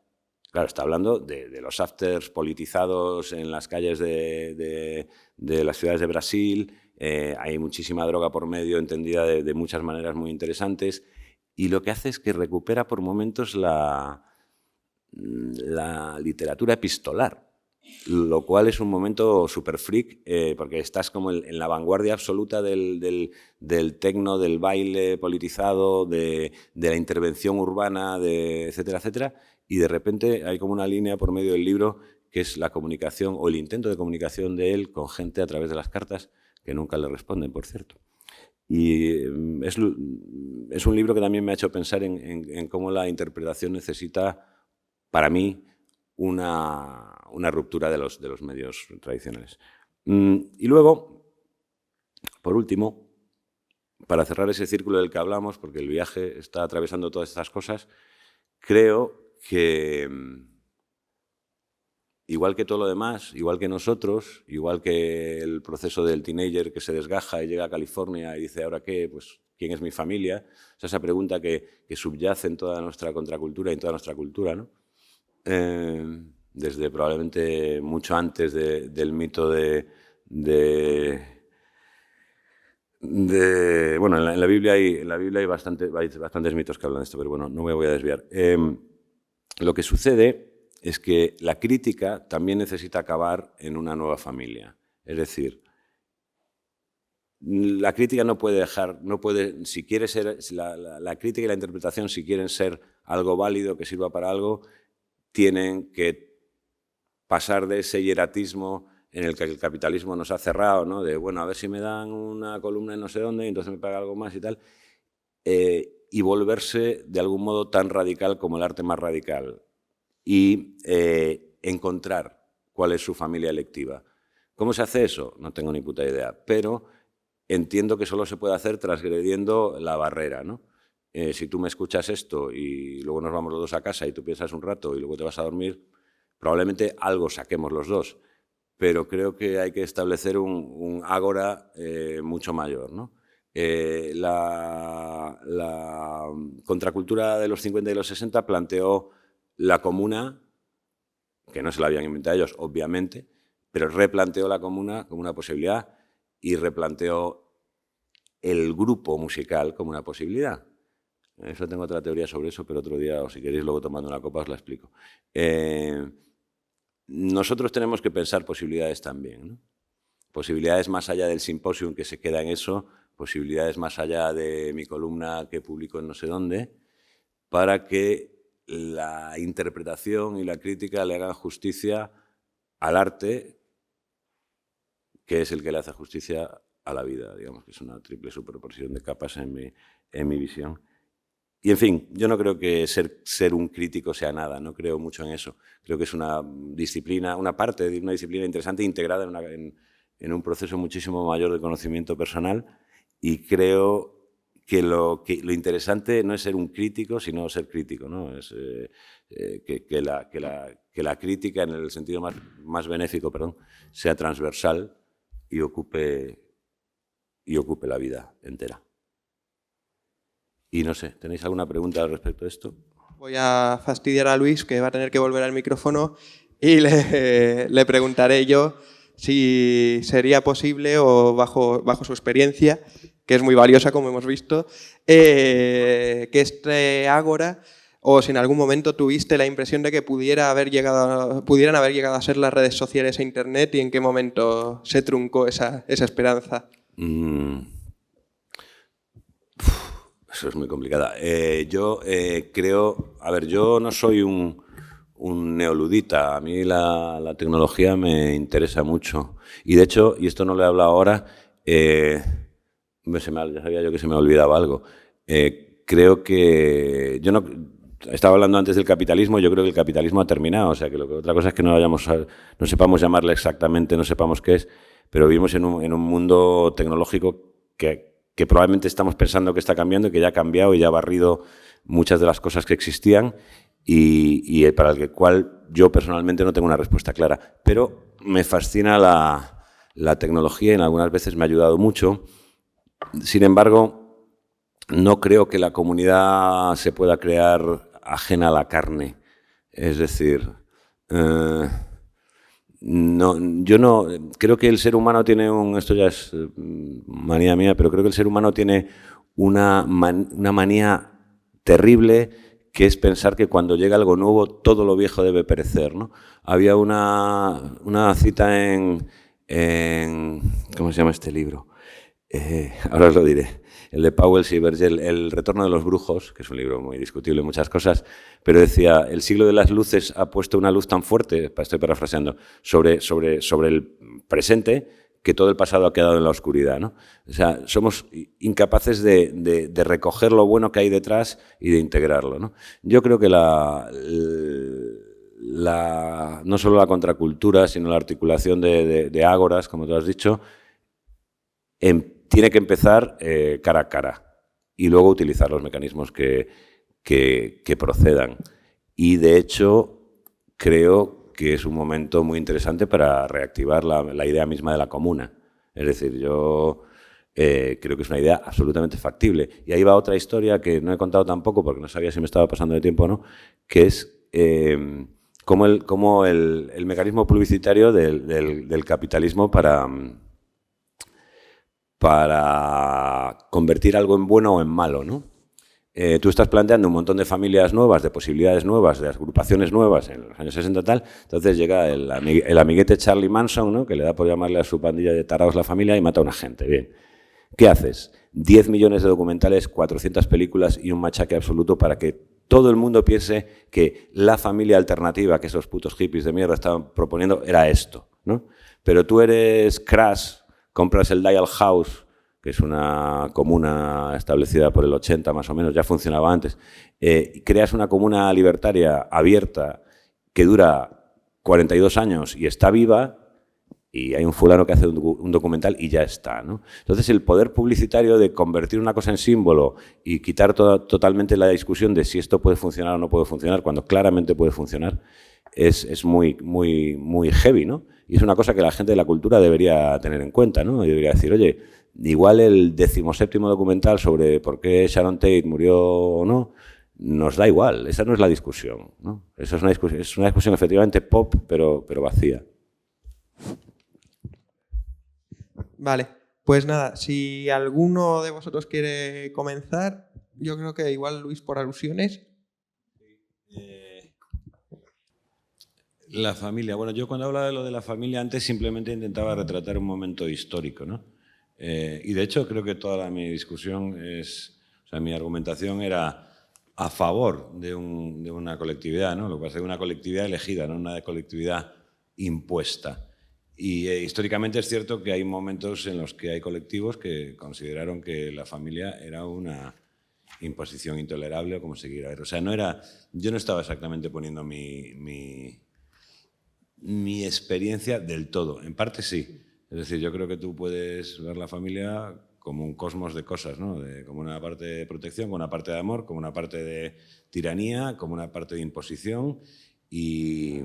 claro, está hablando de los afters politizados en las calles de las ciudades de Brasil, hay muchísima droga por medio, entendida de muchas maneras muy interesantes, y lo que hace es que recupera por momentos la literatura epistolar, lo cual es un momento súper freak, porque estás como en la vanguardia absoluta del tecno, del baile politizado, de la intervención urbana, etcétera, etcétera, y de repente hay como una línea por medio del libro que es la comunicación o el intento de comunicación de él con gente a través de las cartas, que nunca le responden, por cierto. Y es un libro que también me ha hecho pensar en cómo la interpretación necesita, para mí, una ruptura de los medios tradicionales. Y luego, por último, para cerrar ese círculo del que hablamos, porque el viaje está atravesando todas estas cosas, creo que, igual que todo lo demás, igual que nosotros, igual que el proceso del teenager que se desgaja y llega a California y dice, ¿ahora qué? Pues, ¿quién es mi familia? O sea, esa pregunta que subyace en toda nuestra contracultura y en toda nuestra cultura, ¿no? Desde probablemente mucho antes del mito bueno, en la Biblia hay bastantes mitos que hablan de esto, pero bueno, no me voy a desviar. Lo que sucede es que la crítica también necesita acabar en una nueva familia. Es decir, la crítica no puede dejar, si quiere ser, la crítica y la interpretación, si quieren ser algo válido, que sirva para algo, tienen que pasar de ese hieratismo en el que el capitalismo nos ha cerrado, ¿no? De, bueno, a ver si me dan una columna en no sé dónde y entonces me paga algo más y tal, y volverse de algún modo tan radical como el arte más radical y encontrar cuál es su familia electiva. ¿Cómo se hace eso? No tengo ni puta idea, pero entiendo que solo se puede hacer transgrediendo la barrera, ¿no? Si tú me escuchas esto y luego nos vamos los dos a casa y tú piensas un rato y luego te vas a dormir, probablemente algo saquemos los dos, pero creo que hay que establecer un ágora mucho mayor, ¿no? La contracultura de los 50 y los 60 planteó la comuna, que no se la habían inventado ellos, obviamente, pero replanteó la comuna como una posibilidad y replanteó el grupo musical como una posibilidad. Eso tengo otra teoría sobre eso, pero otro día, o si queréis luego tomando una copa, os la explico. Nosotros tenemos que pensar posibilidades también, ¿no? Posibilidades más allá del simposium que se queda en eso, posibilidades más allá de mi columna que publico en no sé dónde, para que la interpretación y la crítica le hagan justicia al arte, que es el que le hace justicia a la vida, digamos que es una triple superposición de capas en mi visión. Y, en fin, yo no creo que ser un crítico sea nada, no creo mucho en eso. Creo que es una disciplina, una parte de una disciplina interesante integrada en un proceso muchísimo mayor de conocimiento personal, y creo que lo interesante no es ser un crítico, sino ser crítico, ¿no? Es que la crítica, en el sentido más benéfico, sea transversal y ocupe la vida entera. Y no sé, ¿tenéis alguna pregunta al respecto de esto? Voy a fastidiar a Luis, que va a tener que volver al micrófono, y le preguntaré yo si sería posible, o bajo su experiencia, que es muy valiosa, como hemos visto, que este ágora, o si en algún momento tuviste la impresión de que pudieran haber llegado a ser las redes sociales e Internet, y en qué momento se truncó esa esperanza. Eso es muy complicada. Yo creo... A ver, yo no soy un neoludita. A mí la tecnología me interesa mucho. Y de hecho, y esto no lo he hablado ahora, ya sabía yo que se me olvidaba algo. Creo que... Yo no... Estaba hablando antes del capitalismo, yo creo que el capitalismo ha terminado. O sea, que otra cosa es que no sepamos llamarle exactamente, no sepamos qué es, pero vivimos en un mundo tecnológico que probablemente estamos pensando que está cambiando y que ya ha cambiado y ya ha barrido muchas de las cosas que existían, y para el cual yo personalmente no tengo una respuesta clara. Pero me fascina la tecnología y algunas veces me ha ayudado mucho. Sin embargo, no creo que la comunidad se pueda crear ajena a la carne. Es decir... yo no creo que el ser humano tiene esto ya es manía mía, pero creo que el ser humano tiene una manía terrible, que es pensar que cuando llega algo nuevo todo lo viejo debe perecer, ¿no? Había una cita en ¿cómo se llama este libro? Ahora os lo diré. El de Powell y Vergel, El retorno de los brujos, que es un libro muy discutible en muchas cosas, pero decía, el siglo de las luces ha puesto una luz tan fuerte, estoy parafraseando, sobre el presente, que todo el pasado ha quedado en la oscuridad, ¿no? O sea, somos incapaces de recoger lo bueno que hay detrás y de integrarlo, ¿no? Yo creo que no solo la contracultura, sino la articulación de ágoras, como tú has dicho, tiene que empezar cara a cara y luego utilizar los mecanismos que procedan. Y, de hecho, creo que es un momento muy interesante para reactivar la idea misma de la comuna. Es decir, yo creo que es una idea absolutamente factible. Y ahí va otra historia que no he contado tampoco porque no sabía si me estaba pasando de tiempo o no, que es cómo el mecanismo publicitario del capitalismo para convertir algo en bueno o en malo, ¿no? Tú estás planteando un montón de familias nuevas, de posibilidades nuevas, de agrupaciones nuevas en los años 60 y tal, entonces llega el amiguete Charlie Manson, ¿no? Que le da por llamarle a su pandilla de tarados la familia y mata a una gente. Bien. ¿Qué haces? 10 millones de documentales, 400 películas y un machaque absoluto para que todo el mundo piense que la familia alternativa que esos putos hippies de mierda estaban proponiendo era esto, ¿no? Pero tú eres Crash, compras el Dial House, que es una comuna establecida por el 80 más o menos, ya funcionaba antes, creas una comuna libertaria abierta que dura 42 años y está viva, y hay un fulano que hace un documental y ya está, ¿no? Entonces, el poder publicitario de convertir una cosa en símbolo y quitar totalmente la discusión de si esto puede funcionar o no puede funcionar, cuando claramente puede funcionar, es muy, muy, muy heavy, ¿no? Y es una cosa que la gente de la cultura debería tener en cuenta, ¿no? Y debería decir, oye, igual el 17º documental sobre por qué Sharon Tate murió o no, nos da igual, esa no es la discusión, ¿no? Eso es una discusión efectivamente pop, pero vacía. Vale, pues nada, si alguno de vosotros quiere comenzar, yo creo que igual Luis por alusiones. La familia. Bueno, yo cuando hablaba de lo de la familia antes simplemente intentaba retratar un momento histórico, ¿no? Y de hecho creo que toda mi discusión mi argumentación era a favor de una colectividad, ¿no? Lo que pasa es una colectividad elegida, no una colectividad impuesta. Y históricamente es cierto que hay momentos en los que hay colectivos que consideraron que la familia era una imposición intolerable o como se quiera ver. O sea, yo no estaba exactamente poniendo mi experiencia del todo. En parte sí. Es decir, yo creo que tú puedes ver la familia como un cosmos de cosas, ¿no? Como una parte de protección, como una parte de amor, como una parte de tiranía, como una parte de imposición, y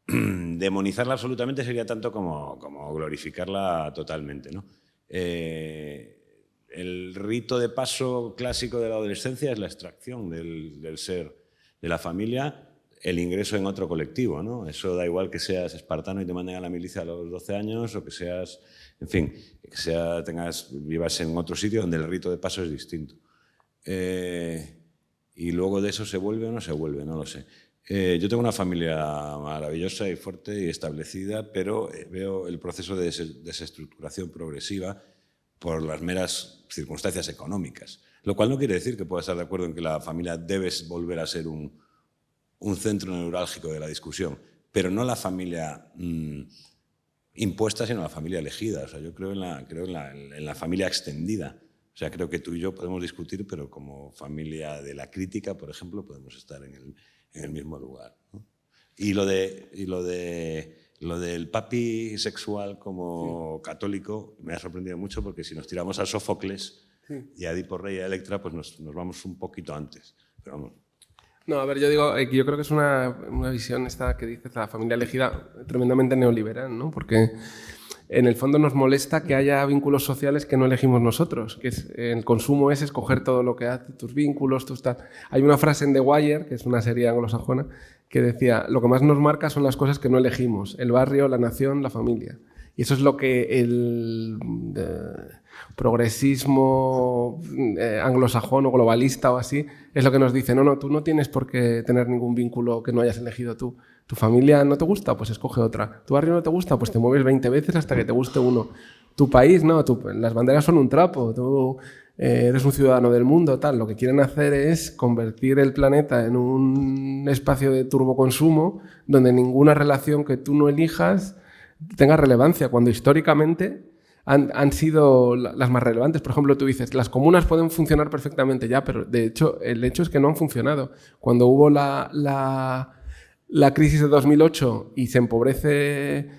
demonizarla absolutamente sería tanto como glorificarla totalmente, ¿no? El rito de paso clásico de la adolescencia es la extracción del ser de la familia, el ingreso en otro colectivo, ¿no? Eso da igual que seas espartano y te manden a la milicia a los 12 años o que seas, en fin, vivas en otro sitio donde el rito de paso es distinto. Y luego de eso se vuelve o no se vuelve, no lo sé. Yo tengo una familia maravillosa y fuerte y establecida, pero veo el proceso de desestructuración progresiva por las meras circunstancias económicas, lo cual no quiere decir que pueda estar de acuerdo en que la familia debe volver a ser un centro neurálgico de la discusión, pero no la familia impuesta, sino la familia elegida. O sea, yo creo en la familia extendida. O sea, creo que tú y yo podemos discutir, pero como familia de la crítica, por ejemplo, podemos estar en el mismo lugar, ¿no? Y lo del papi sexual como católico me ha sorprendido mucho, porque si nos tiramos a Sófocles y a Edipo Rey y a Electra, pues nos vamos un poquito antes. Pero vamos. No, a ver, yo creo que es una visión esta que dices, la familia elegida, tremendamente neoliberal, ¿no? Porque en el fondo nos molesta que haya vínculos sociales que no elegimos nosotros, que el consumo es escoger todo lo que hace, tus vínculos, Hay una frase en The Wire, que es una serie anglosajona, que decía, lo que más nos marca son las cosas que no elegimos, el barrio, la nación, la familia. Y eso es lo que el progresismo anglosajón o globalista o así, es lo que nos dice, no, tú no tienes por qué tener ningún vínculo que no hayas elegido tú. ¿Tu familia no te gusta? Pues escoge otra. ¿Tu barrio no te gusta? Pues te mueves 20 veces hasta que te guste uno. ¿Tu país? No, las banderas son un trapo. Tú eres un ciudadano del mundo, tal. Lo que quieren hacer es convertir el planeta en un espacio de turboconsumo donde ninguna relación que tú no elijas tenga relevancia, cuando históricamente han sido las más relevantes. Por ejemplo, tú dices, las comunas pueden funcionar perfectamente ya, pero de hecho, el hecho es que no han funcionado. Cuando hubo la crisis de 2008 y se empobrece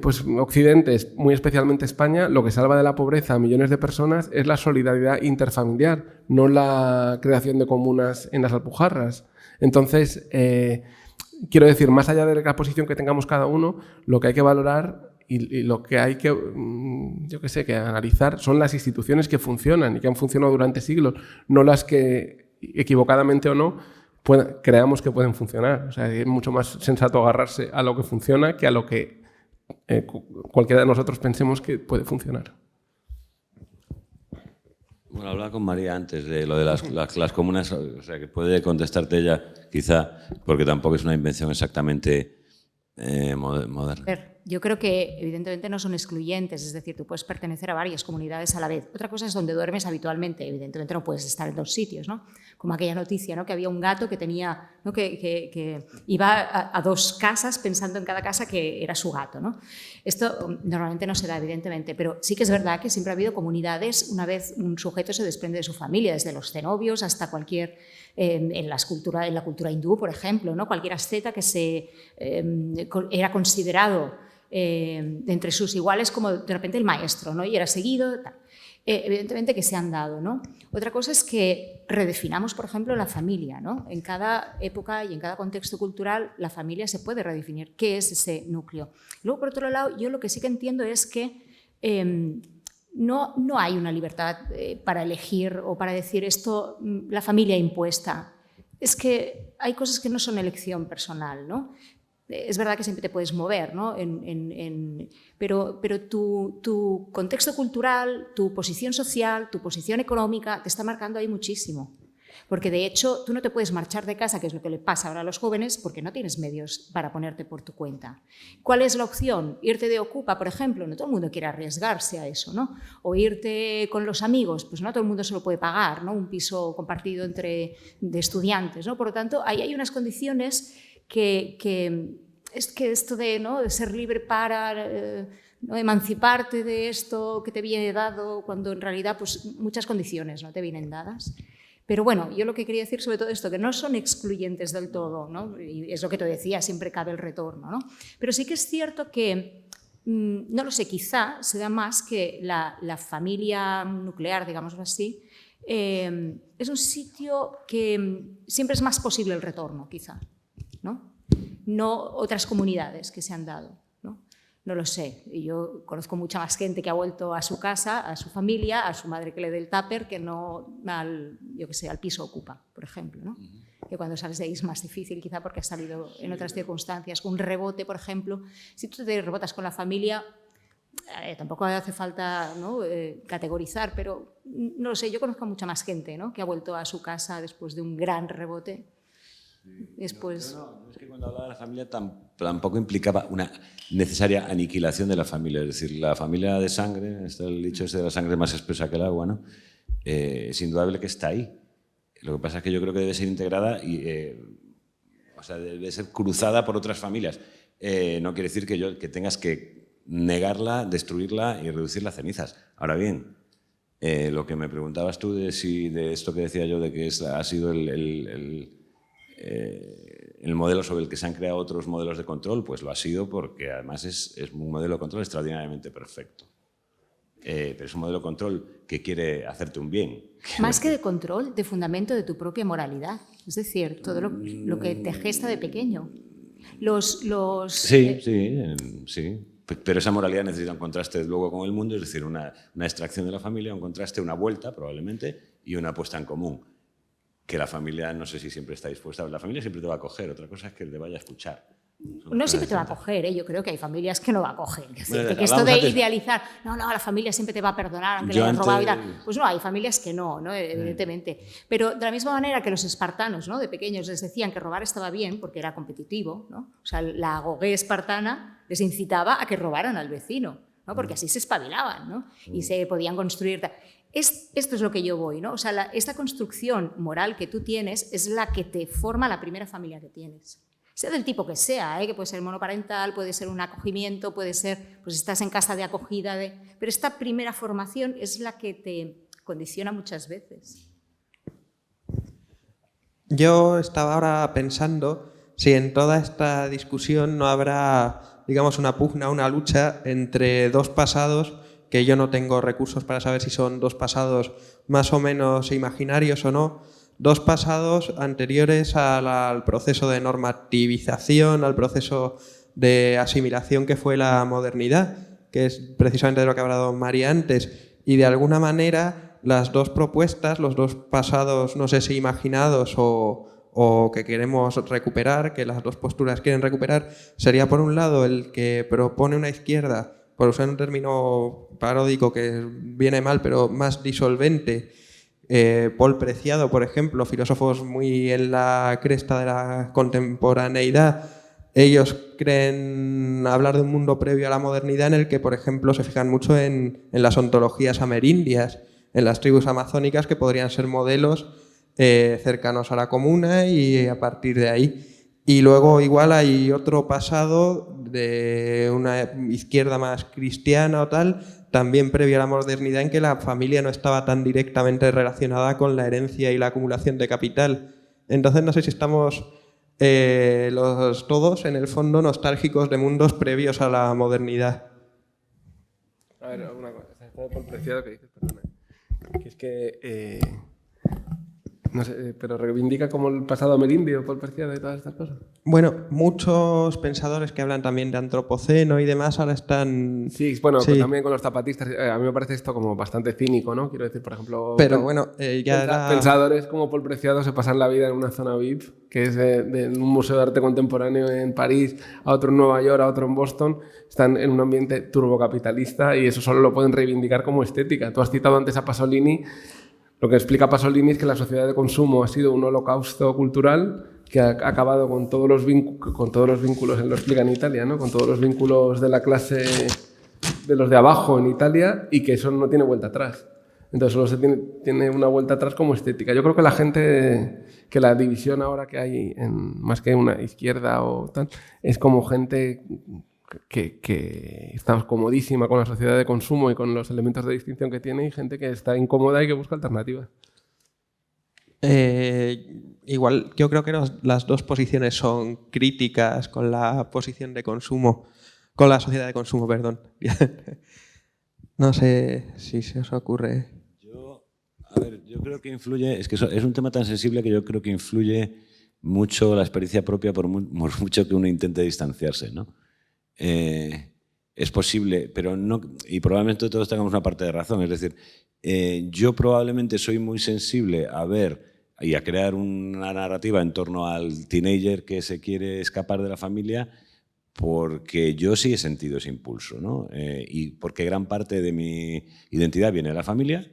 pues Occidente, muy especialmente España, lo que salva de la pobreza a millones de personas es la solidaridad interfamiliar, no la creación de comunas en las Alpujarras. Entonces, quiero decir, más allá de la posición que tengamos cada uno, lo que hay que valorar y lo que hay que, yo qué sé, que analizar son las instituciones que funcionan y que han funcionado durante siglos, no las que, equivocadamente o no, creamos que pueden funcionar. O sea, es mucho más sensato agarrarse a lo que funciona que a lo que cualquiera de nosotros pensemos que puede funcionar. Bueno, hablaba con María antes de lo de las comunas, o sea, que puede contestarte ella, quizá, porque tampoco es una invención exactamente moderna. A ver, yo creo que evidentemente no son excluyentes, es decir, tú puedes pertenecer a varias comunidades a la vez. Otra cosa es donde duermes habitualmente, evidentemente no puedes estar en 2 sitios, ¿no? Como aquella noticia, ¿no? Que había un gato que tenía, ¿no? que iba a 2 casas pensando en cada casa que era su gato, ¿no? Esto normalmente no se da, evidentemente, pero sí que es verdad que siempre ha habido comunidades, una vez un sujeto se desprende de su familia, desde los cenobios hasta cualquier... en la cultura hindú, por ejemplo, ¿no? Cualquier asceta que era considerado entre sus iguales como de repente el maestro, ¿no? Y era seguido, tal. Evidentemente que se han dado, ¿no? Otra cosa es que redefinamos, por ejemplo, la familia, ¿no? En cada época y en cada contexto cultural la familia se puede redefinir. ¿Qué es ese núcleo? Luego, por otro lado, yo lo que sí que entiendo es que no hay una libertad para elegir o para decir esto, la familia impuesta. Es que hay cosas que no son elección personal, ¿no? Es verdad que siempre te puedes mover, ¿no? Pero tu contexto cultural, tu posición social, tu posición económica te está marcando ahí muchísimo. Porque de hecho tú no te puedes marchar de casa, que es lo que le pasa ahora a los jóvenes, porque no tienes medios para ponerte por tu cuenta. ¿Cuál es la opción? Irte de Ocupa, por ejemplo, no todo el mundo quiere arriesgarse a eso, ¿no? O irte con los amigos, pues no todo el mundo se lo puede pagar, ¿no? Un piso compartido de estudiantes, ¿no? Por lo tanto, ahí hay unas condiciones que es que esto de, ¿no? de ser libre para... ¿no? emanciparte de esto que te viene dado, cuando en realidad pues, muchas condiciones no te vienen dadas. Pero bueno, yo lo que quería decir sobre todo esto, que no son excluyentes del todo, ¿no? Y es lo que te decía, siempre cabe el retorno, ¿no? Pero sí que es cierto que, no lo sé, quizá se da más que la familia nuclear, digámoslo así, es un sitio que siempre es más posible el retorno, quizá, ¿no? No otras comunidades que se han dado. No lo sé, yo conozco mucha más gente que ha vuelto a su casa, a su familia, a su madre que le dé el tupper, que no al piso Ocupa, por ejemplo, ¿no? Que cuando sales de ahí es más difícil, quizá porque has salido en otras circunstancias. Un rebote, por ejemplo, si tú te rebotas con la familia, tampoco hace falta, ¿no? Categorizar, pero no lo sé, yo conozco mucha más gente, ¿no? Que ha vuelto a su casa después de un gran rebote. Después... No, es que cuando hablaba de la familia tampoco implicaba una necesaria aniquilación de la familia. Es decir, la familia de sangre, está el dicho ese de la sangre más espesa que el agua, ¿no? Es indudable que está ahí. Lo que pasa es que yo creo que debe ser integrada y o sea, debe ser cruzada por otras familias. No quiere decir que tengas que negarla, destruirla y reducirla a cenizas. Ahora bien, lo que me preguntabas tú de esto que decía yo, de que ha sido el modelo sobre el que se han creado otros modelos de control, pues lo ha sido porque además es un modelo de control extraordinariamente perfecto. Pero es un modelo de control que quiere hacerte un bien. Más que de control, de fundamento de tu propia moralidad. Es decir, todo lo que te gesta de pequeño. Sí. Pero esa moralidad necesita un contraste luego con el mundo, es decir, una extracción de la familia, un contraste, una vuelta probablemente y una puesta en común. Que la familia, no sé si siempre está dispuesta. La familia siempre te va a acoger, otra cosa es que te vaya a escuchar. No siempre te va a acoger, yo creo que hay familias que no va a acoger. Es decir, que esto de idealizar, no, la familia siempre te va a perdonar, aunque le hayas robado y tal. Pues no, hay familias que no, evidentemente. Pero de la misma manera que los espartanos, ¿no? De pequeños les decían que robar estaba bien porque era competitivo, ¿no? O sea, la agoge espartana les incitaba a que robaran al vecino, ¿no? Porque así se espabilaban, ¿no? Y se podían construir... Esto es lo que yo voy, ¿no? O sea, esta construcción moral que tú tienes es la que te forma la primera familia que tienes. Sea del tipo que sea, que puede ser monoparental, puede ser un acogimiento, puede ser, pues estás en casa de acogida, pero esta primera formación es la que te condiciona muchas veces. Yo estaba ahora pensando si en toda esta discusión no habrá digamos, una pugna, una lucha entre dos pasados que yo no tengo recursos para saber si son dos pasados más o menos imaginarios o no, dos pasados anteriores al proceso de normativización, al proceso de asimilación que fue la modernidad, que es precisamente de lo que ha hablado María antes, y de alguna manera las dos propuestas, los dos pasados, no sé si imaginados o que queremos recuperar, que las dos posturas quieren recuperar, sería por un lado el que propone una izquierda, por usar un término paródico que viene mal, pero más disolvente. Paul Preciado, por ejemplo, filósofos muy en la cresta de la contemporaneidad, ellos creen hablar de un mundo previo a la modernidad en el que, por ejemplo, se fijan mucho en las ontologías amerindias, en las tribus amazónicas que podrían ser modelos cercanos a la comuna y a partir de ahí. Y luego igual hay otro pasado de una izquierda más cristiana o tal, también previo a la modernidad, en que la familia no estaba tan directamente relacionada con la herencia y la acumulación de capital. Entonces no sé si estamos todos en el fondo nostálgicos de mundos previos a la modernidad. A ver, una cosa, está Paul Preciado que dices, perdona, que es que no sé, pero reivindica como el pasado amerindio, Paul Preciado y todas estas cosas. Bueno, muchos pensadores que hablan también de antropoceno y demás ahora están... Sí, bueno, sí. También con los zapatistas, a mí me parece esto como bastante cínico, ¿no? Quiero decir, por ejemplo... Pero bueno, ya pensadores como Paul Preciado se pasan la vida en una zona VIP, que es de un museo de arte contemporáneo en París, a otro en Nueva York, a otro en Boston, están en un ambiente turbocapitalista y eso solo lo pueden reivindicar como estética. Tú has citado antes a Pasolini. Lo que explica Pasolini es que la sociedad de consumo ha sido un holocausto cultural que ha acabado con todos los vínculos, él lo explica en Italia, ¿no? Con todos los vínculos de la clase de los de abajo en Italia y que eso no tiene vuelta atrás. Entonces solo se tiene una vuelta atrás como estética. Yo creo que la gente, que la división ahora que hay, más que una izquierda o tal, es como gente que está comodísima con la sociedad de consumo y con los elementos de distinción que tiene y gente que está incómoda y que busca alternativas. Igual, yo creo que las dos posiciones son críticas con la posición de consumo, con la sociedad de consumo, perdón. No sé si se os ocurre. Yo creo que influye, es que es un tema tan sensible que yo creo que influye mucho la experiencia propia por mucho que uno intente distanciarse, ¿no? Es posible, pero no, y probablemente todos tengamos una parte de razón, es decir, yo probablemente soy muy sensible a ver y a crear una narrativa en torno al teenager que se quiere escapar de la familia porque yo sí he sentido ese impulso, ¿no? Y porque gran parte de mi identidad viene de la familia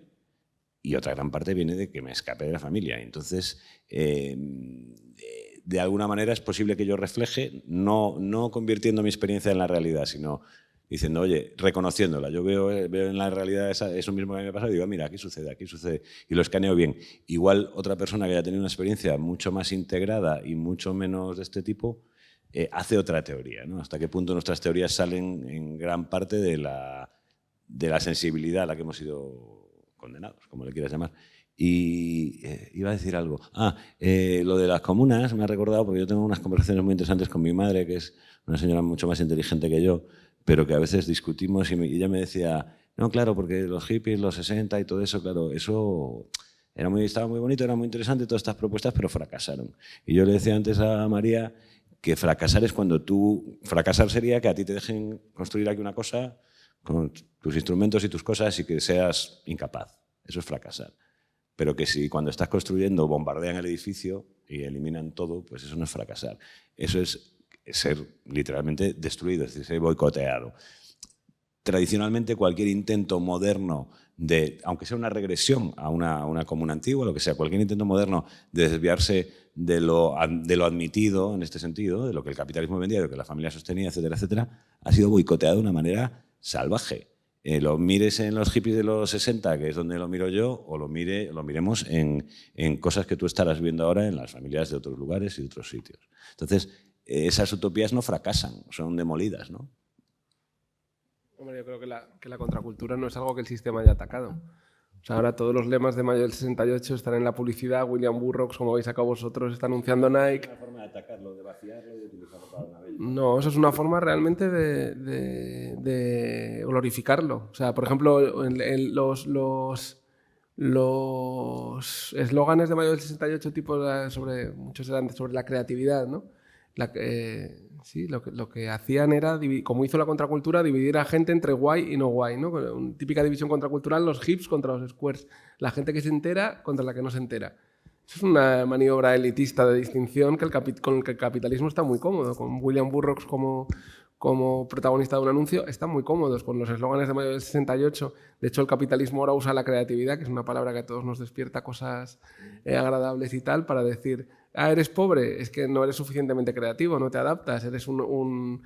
y otra gran parte viene de que me escape de la familia. Entonces, de alguna manera es posible que yo refleje, no convirtiendo mi experiencia en la realidad, sino diciendo, oye, reconociéndola. Yo veo en la realidad eso mismo que me ha pasado y digo, mira, aquí sucede, y lo escaneo bien. Igual otra persona que haya tenido una experiencia mucho más integrada y mucho menos de este tipo, hace otra teoría, ¿no? Hasta qué punto nuestras teorías salen en gran parte de la sensibilidad a la que hemos sido condenados, como le quieras llamar. Y iba a decir algo. Lo de las comunas me ha recordado, porque yo tengo unas conversaciones muy interesantes con mi madre, que es una señora mucho más inteligente que yo, pero que a veces discutimos y ella me decía, no, claro, porque los hippies, los 60 y todo eso, claro, eso estaba muy bonito, era muy interesante todas estas propuestas, pero fracasaron. Y yo le decía antes a María que fracasar es cuando fracasar sería que a ti te dejen construir aquí una cosa con tus instrumentos y tus cosas y que seas incapaz. Eso es fracasar. Pero que si cuando estás construyendo bombardean el edificio y eliminan todo, pues eso no es fracasar. Eso es ser literalmente destruido, es decir, ser boicoteado. Tradicionalmente cualquier intento moderno aunque sea una regresión a una comuna antigua, lo que sea, cualquier intento moderno de desviarse de lo admitido en este sentido, de lo que el capitalismo vendía, de lo que la familia sostenía, etcétera, etcétera, ha sido boicoteado de una manera salvaje. Lo mires en los hippies de los 60, que es donde lo miro yo, o lo miremos en cosas que tú estarás viendo ahora en las familias de otros lugares y de otros sitios. Entonces, esas utopías no fracasan, son demolidas, ¿no? Hombre, yo creo que la contracultura no es algo que el sistema haya atacado. O sea, ahora todos los lemas de mayo del 68 están en la publicidad. William Burroughs, como habéis sacado vosotros, está anunciando Nike. ¿Es una forma de atacarlo, de vaciarlo y de utilizarlo para una bella? No, eso es una forma realmente de glorificarlo. O sea, por ejemplo, los eslóganes de mayo del 68, muchos eran sobre la creatividad, ¿no? Sí, lo que hacían era, como hizo la contracultura, dividir a gente entre guay y no guay, ¿no? Una típica división contracultural, los hips contra los squares, la gente que se entera contra la que no se entera. Eso es una maniobra elitista de distinción con el que el capitalismo está muy cómodo. Con William Burroughs como protagonista de un anuncio, están muy cómodos con los eslóganes de mayo del 68. De hecho, el capitalismo ahora usa la creatividad, que es una palabra que a todos nos despierta cosas agradables y tal, para decir, eres pobre, es que no eres suficientemente creativo, no te adaptas, eres una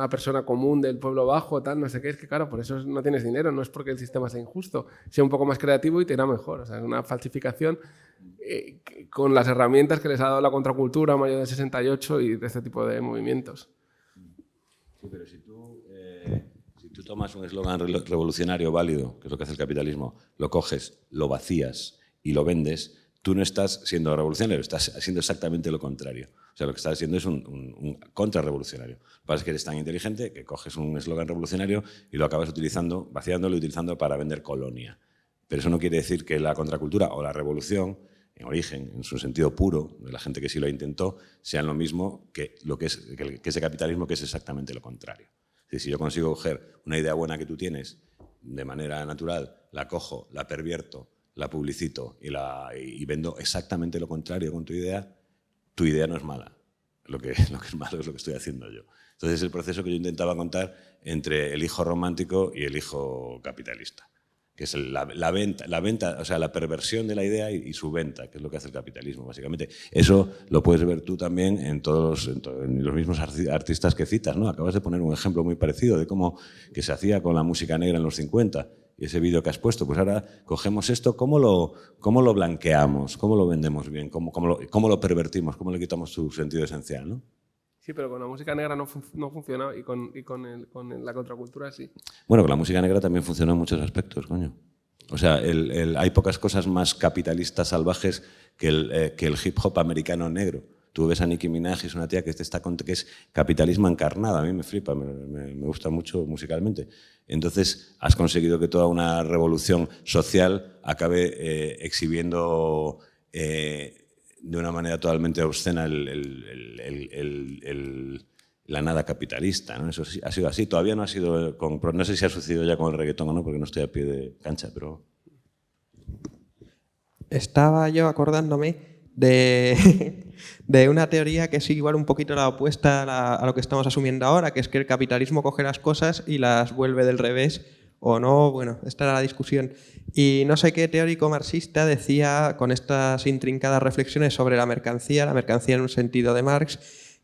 persona común del pueblo bajo, tal, no sé qué. Es que claro, por eso no tienes dinero, no es porque el sistema sea injusto. Sea un poco más creativo y te irá mejor. O sea, es una falsificación con las herramientas que les ha dado la contracultura a mayo del 68 y de este tipo de movimientos. Sí, pero si tú tomas un eslogan revolucionario válido, que es lo que hace el capitalismo, lo coges, lo vacías y lo vendes, tú no estás siendo revolucionario, estás haciendo exactamente lo contrario. O sea, lo que estás haciendo es un contrarrevolucionario. Lo que pasa es que eres tan inteligente que coges un eslogan revolucionario y lo acabas utilizando, vaciándolo y utilizando para vender colonia. Pero eso no quiere decir que la contracultura o la revolución, en origen, en su sentido puro, de la gente que sí lo intentó, sean lo mismo que ese capitalismo, que es exactamente lo contrario. Es decir, si yo consigo coger una idea buena que tú tienes de manera natural, la cojo, la pervierto, la publicito y vendo exactamente lo contrario con tu idea no es mala. Lo que es malo es lo que estoy haciendo yo. Entonces es el proceso que yo intentaba contar entre el hijo romántico y el hijo capitalista, que es la venta, o sea, la perversión de la idea y su venta, que es lo que hace el capitalismo, básicamente. Eso lo puedes ver tú también en los mismos artistas que citas, ¿no? Acabas de poner un ejemplo muy parecido de cómo que se hacía con la música negra en los 50, y ese vídeo que has puesto. Pues ahora cogemos esto, ¿cómo lo blanqueamos? ¿Cómo lo vendemos bien? ¿Cómo lo pervertimos? ¿Cómo le quitamos su sentido esencial, ¿no? Sí, pero con la música negra no funciona y con la contracultura sí. Bueno, con la música negra también funciona en muchos aspectos, coño. O sea, hay pocas cosas más capitalistas salvajes que el hip hop americano negro. Tú ves a Nicki Minaj, es una tía que es capitalismo encarnado. A mí me flipa, me gusta mucho musicalmente. Entonces, has conseguido que toda una revolución social acabe exhibiendo de una manera totalmente obscena la nada capitalista, ¿no? Eso sí, ha sido así. Todavía no ha sido no sé si ha sucedido ya con el reggaetón o no, porque no estoy a pie de cancha, pero... Estaba yo acordándome de una teoría que sigue igual un poquito la opuesta a lo que estamos asumiendo ahora, que es que el capitalismo coge las cosas y las vuelve del revés o no. Bueno, esta era la discusión. Y no sé qué teórico marxista decía, con estas intrincadas reflexiones sobre la mercancía en un sentido de Marx,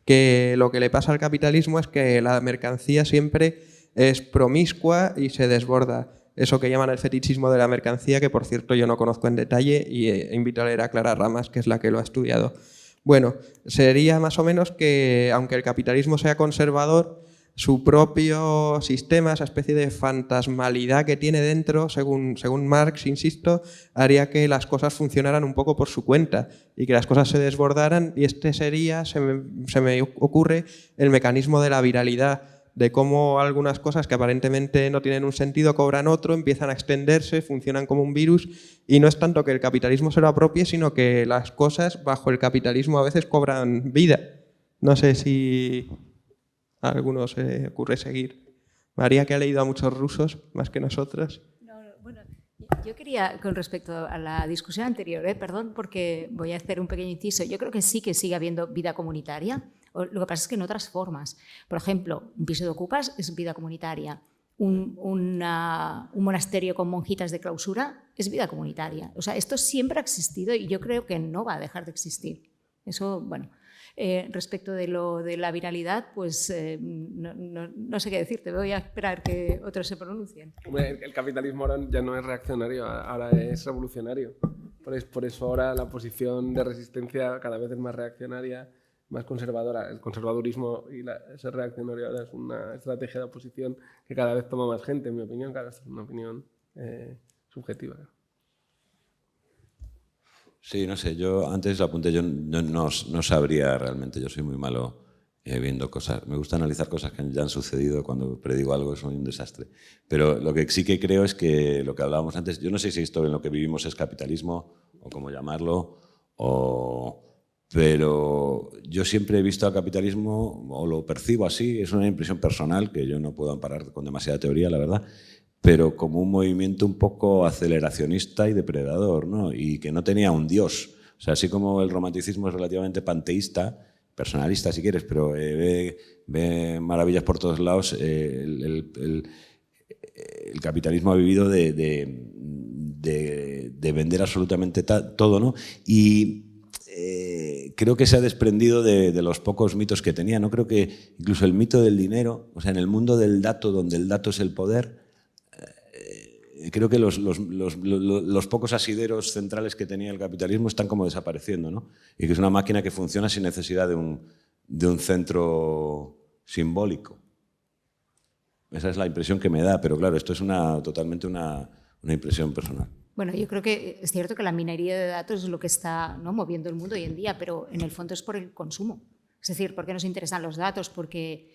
que lo que le pasa al capitalismo es que la mercancía siempre es promiscua y se desborda. Eso que llaman el fetichismo de la mercancía, que por cierto yo no conozco en detalle y invito a leer a Clara Ramas, que es la que lo ha estudiado. Bueno, sería más o menos que, aunque el capitalismo sea conservador, su propio sistema, esa especie de fantasmalidad que tiene dentro, según Marx, insisto, haría que las cosas funcionaran un poco por su cuenta y que las cosas se desbordaran, y este sería, se me ocurre, el mecanismo de la viralidad, de cómo algunas cosas que aparentemente no tienen un sentido cobran otro, empiezan a extenderse, funcionan como un virus, y no es tanto que el capitalismo se lo apropie, sino que las cosas bajo el capitalismo a veces cobran vida. No sé si a alguno se ocurre seguir. María, que ha leído a muchos rusos, más que nosotros. Bueno, yo quería, con respecto a la discusión anterior, perdón, porque voy a hacer un pequeño inciso, yo creo que sí que sigue habiendo vida comunitaria. Lo que pasa es que en otras formas. Por ejemplo, un piso de ocupas es vida comunitaria. Un monasterio con monjitas de clausura es vida comunitaria. O sea, esto siempre ha existido y yo creo que no va a dejar de existir. Eso, bueno. Respecto de la viralidad, pues no sé qué decirte. Voy a esperar que otros se pronuncien. El capitalismo ahora ya no es reaccionario, ahora es revolucionario. Por eso ahora la posición de resistencia cada vez es más reaccionaria, más conservadora. El conservadurismo y ser reaccionario ahora es una estrategia de oposición que cada vez toma más gente, en mi opinión. Claro, esta es una opinión subjetiva. Sí, no sé, yo antes lo apunté, yo no sabría realmente, yo soy muy malo viendo cosas. Me gusta analizar cosas que ya han sucedido, cuando predigo algo soy un desastre. Pero lo que sí que creo es que lo que hablábamos antes, yo no sé si esto en lo que vivimos es capitalismo o cómo llamarlo, pero yo siempre he visto al capitalismo, o lo percibo así, es una impresión personal que yo no puedo amparar con demasiada teoría, la verdad, pero como un movimiento un poco aceleracionista y depredador, ¿no? Y que no tenía un dios. O sea, así como el romanticismo es relativamente panteísta, personalista si quieres, pero ve maravillas por todos lados, el capitalismo ha vivido de vender absolutamente todo, ¿no? Y creo que se ha desprendido de los pocos mitos que tenía. No creo que incluso el mito del dinero, o sea, en el mundo del dato, donde el dato es el poder, creo que los pocos asideros centrales que tenía el capitalismo están como desapareciendo, ¿no? Y que es una máquina que funciona sin necesidad de un centro simbólico. Esa es la impresión que me da, pero claro, esto es totalmente una impresión personal. Bueno, yo creo que es cierto que la minería de datos es lo que está, ¿no?, moviendo el mundo hoy en día, pero en el fondo es por el consumo. Es decir, ¿por qué nos interesan los datos? Porque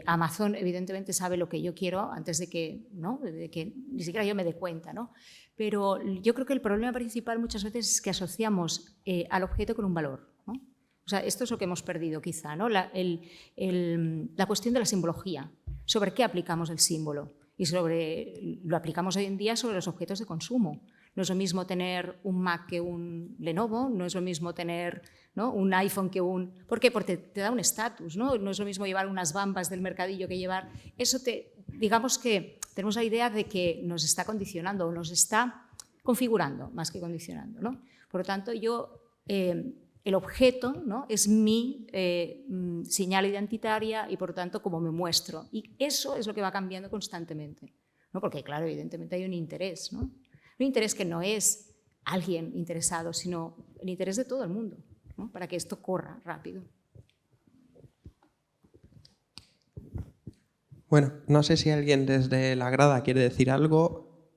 Amazon evidentemente sabe lo que yo quiero antes de que, ¿no?, de que ni siquiera yo me dé cuenta, ¿no? Pero yo creo que el problema principal muchas veces es que asociamos al objeto con un valor, ¿no? O sea, esto es lo que hemos perdido quizá, ¿no? La cuestión de la simbología. ¿Sobre qué aplicamos el símbolo? Y lo aplicamos hoy en día sobre los objetos de consumo. No es lo mismo tener un Mac que un Lenovo, no es lo mismo tener, ¿no?, un iPhone que un... ¿Por qué? Porque te da un estatus, ¿no? No es lo mismo llevar unas Bambas del mercadillo que llevar... Eso digamos que tenemos la idea de que nos está condicionando o nos está configurando más que condicionando, ¿no? Por lo tanto, el objeto, ¿no?, es mi señal identitaria y, por lo tanto, cómo me muestro. Y eso es lo que va cambiando constantemente, ¿no? Porque, claro, evidentemente hay un interés, ¿no? Un interés que no es alguien interesado, sino el interés de todo el mundo, ¿no?, para que esto corra rápido. Bueno, no sé si alguien desde la grada quiere decir algo.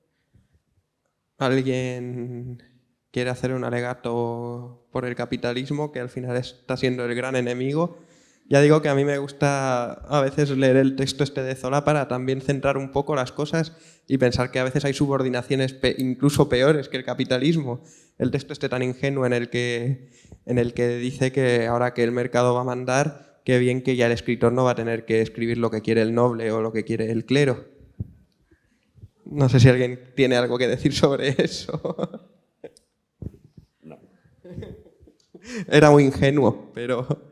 ¿Alguien quiere hacer un alegato por el capitalismo, que al final está siendo el gran enemigo? Ya digo que a mí me gusta a veces leer el texto de Zola para también centrar un poco las cosas y pensar que a veces hay subordinaciones incluso peores que el capitalismo. El texto tan ingenuo en el que dice que ahora que el mercado va a mandar, qué bien que ya el escritor no va a tener que escribir lo que quiere el noble o lo que quiere el clero. No sé si alguien tiene algo que decir sobre eso. No. Era muy ingenuo, pero...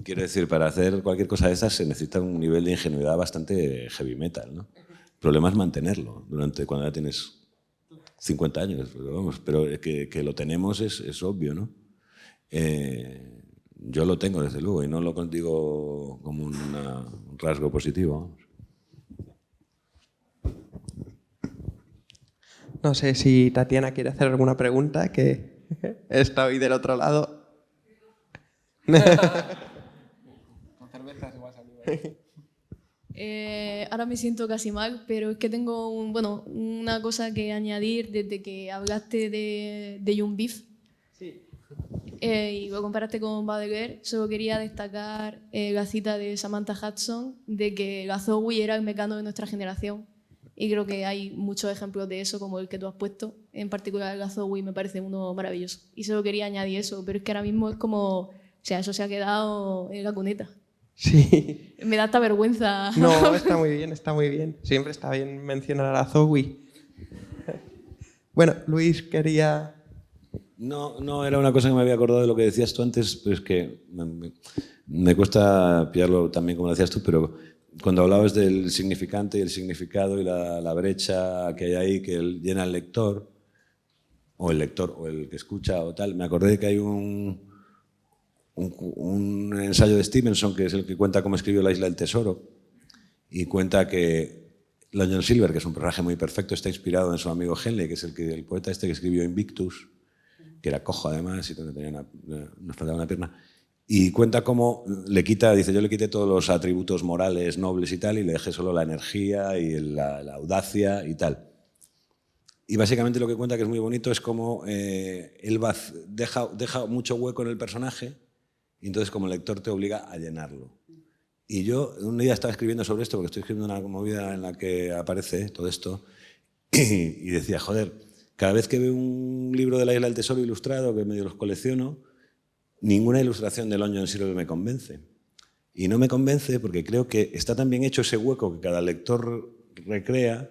Quiero decir, para hacer cualquier cosa de esas se necesita un nivel de ingenuidad bastante heavy metal, ¿no? El problema es mantenerlo cuando ya tienes 50 años, pero que lo tenemos es obvio, ¿no? Yo lo tengo, desde luego, y no lo digo como un rasgo positivo. No sé si Tatiana quiere hacer alguna pregunta, que está hoy del otro lado. Ahora me siento casi mal, pero es que tengo una cosa que añadir desde que hablaste de Young Beef. Sí. Y lo comparaste con Baudelaire. Solo quería destacar la cita de Samantha Hudson de que Gazowi era el Mecano de nuestra generación. Y creo que hay muchos ejemplos de eso, como el que tú has puesto. En particular, Gazowi me parece uno maravilloso. Y solo quería añadir eso, pero es que ahora mismo es como... O sea, eso se ha quedado en la cuneta. Sí. Me da hasta vergüenza. No, está muy bien, está muy bien. Siempre está bien mencionar a Zowie. Bueno, Luis quería... No, era una cosa que me había acordado de lo que decías tú antes, pero es que me cuesta pillarlo también como decías tú, pero cuando hablabas del significante y el significado y la brecha que hay ahí que llena el lector, o el que escucha o tal, me acordé de que hay un ensayo de Stevenson, que es el que cuenta cómo escribió La isla del tesoro, y cuenta que Long Silver, que es un personaje muy perfecto, está inspirado en su amigo Henley, que es el poeta que escribió Invictus, que era cojo además y nos faltaba una pierna, Y cuenta cómo le quita, dice, yo le quité todos los atributos morales, nobles y tal, y le dejé solo la energía y la audacia y tal. Y básicamente lo que cuenta, que es muy bonito, es cómo él deja mucho hueco en el personaje, y entonces como lector te obliga a llenarlo. Y yo un día estaba escribiendo sobre esto, porque estoy escribiendo una movida en la que aparece todo esto, y decía, joder, cada vez que veo un libro de la Isla del Tesoro ilustrado, que medio los colecciono, ninguna ilustración de Long John Silver me convence. Y no me convence porque creo que está tan bien hecho ese hueco que cada lector recrea,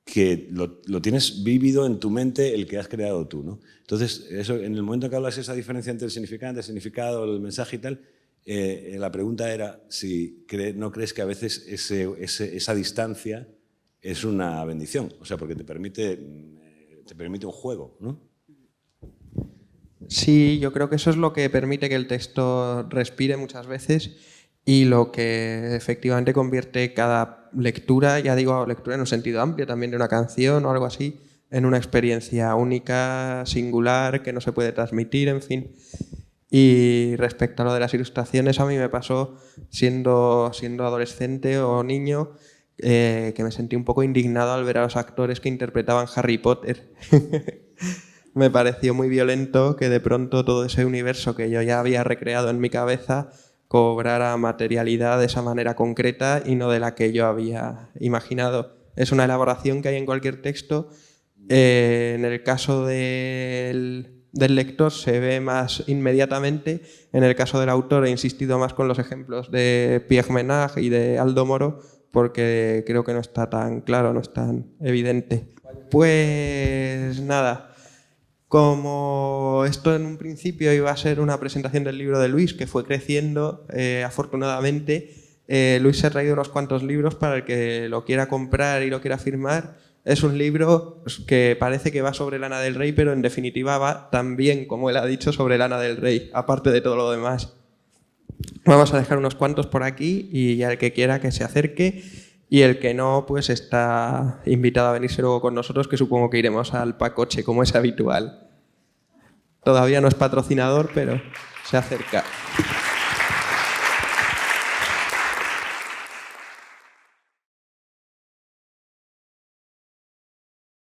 que lo tienes vivido en tu mente el que has creado tú, ¿no? Entonces, eso, en el momento que hablas de esa diferencia entre el significado, el mensaje y tal, la pregunta era si no crees que a veces esa distancia es una bendición, o sea, porque te permite un juego, ¿no? Sí, yo creo que eso es lo que permite que el texto respire muchas veces y lo que efectivamente convierte cada lectura, ya digo lectura en un sentido amplio también de una canción o algo así, en una experiencia única, singular, que no se puede transmitir, en fin. Y respecto a lo de las ilustraciones, a mí me pasó siendo adolescente o niño, que me sentí un poco indignado al ver a los actores que interpretaban Harry Potter. Me pareció muy violento que de pronto todo ese universo que yo ya había recreado en mi cabeza cobrara materialidad de esa manera concreta y no de la que yo había imaginado. Es una elaboración que hay en cualquier texto. En el caso del lector se ve más inmediatamente. En el caso del autor he insistido más con los ejemplos de Pierre Menard y de Aldo Moro, porque creo que no está tan claro, no es tan evidente. Pues nada, como esto en un principio iba a ser una presentación del libro de Luis, que fue creciendo, afortunadamente, Luis se ha traído unos cuantos libros para el que lo quiera comprar y lo quiera firmar. Es un libro que parece que va sobre Lana del Rey, pero en definitiva va también, como él ha dicho, sobre Lana del Rey, aparte de todo lo demás. Vamos a dejar unos cuantos por aquí y ya el que quiera que se acerque, y el que no, pues está invitado a venirse luego con nosotros, que supongo que iremos al Pacoche, como es habitual. Todavía no es patrocinador, pero se acerca.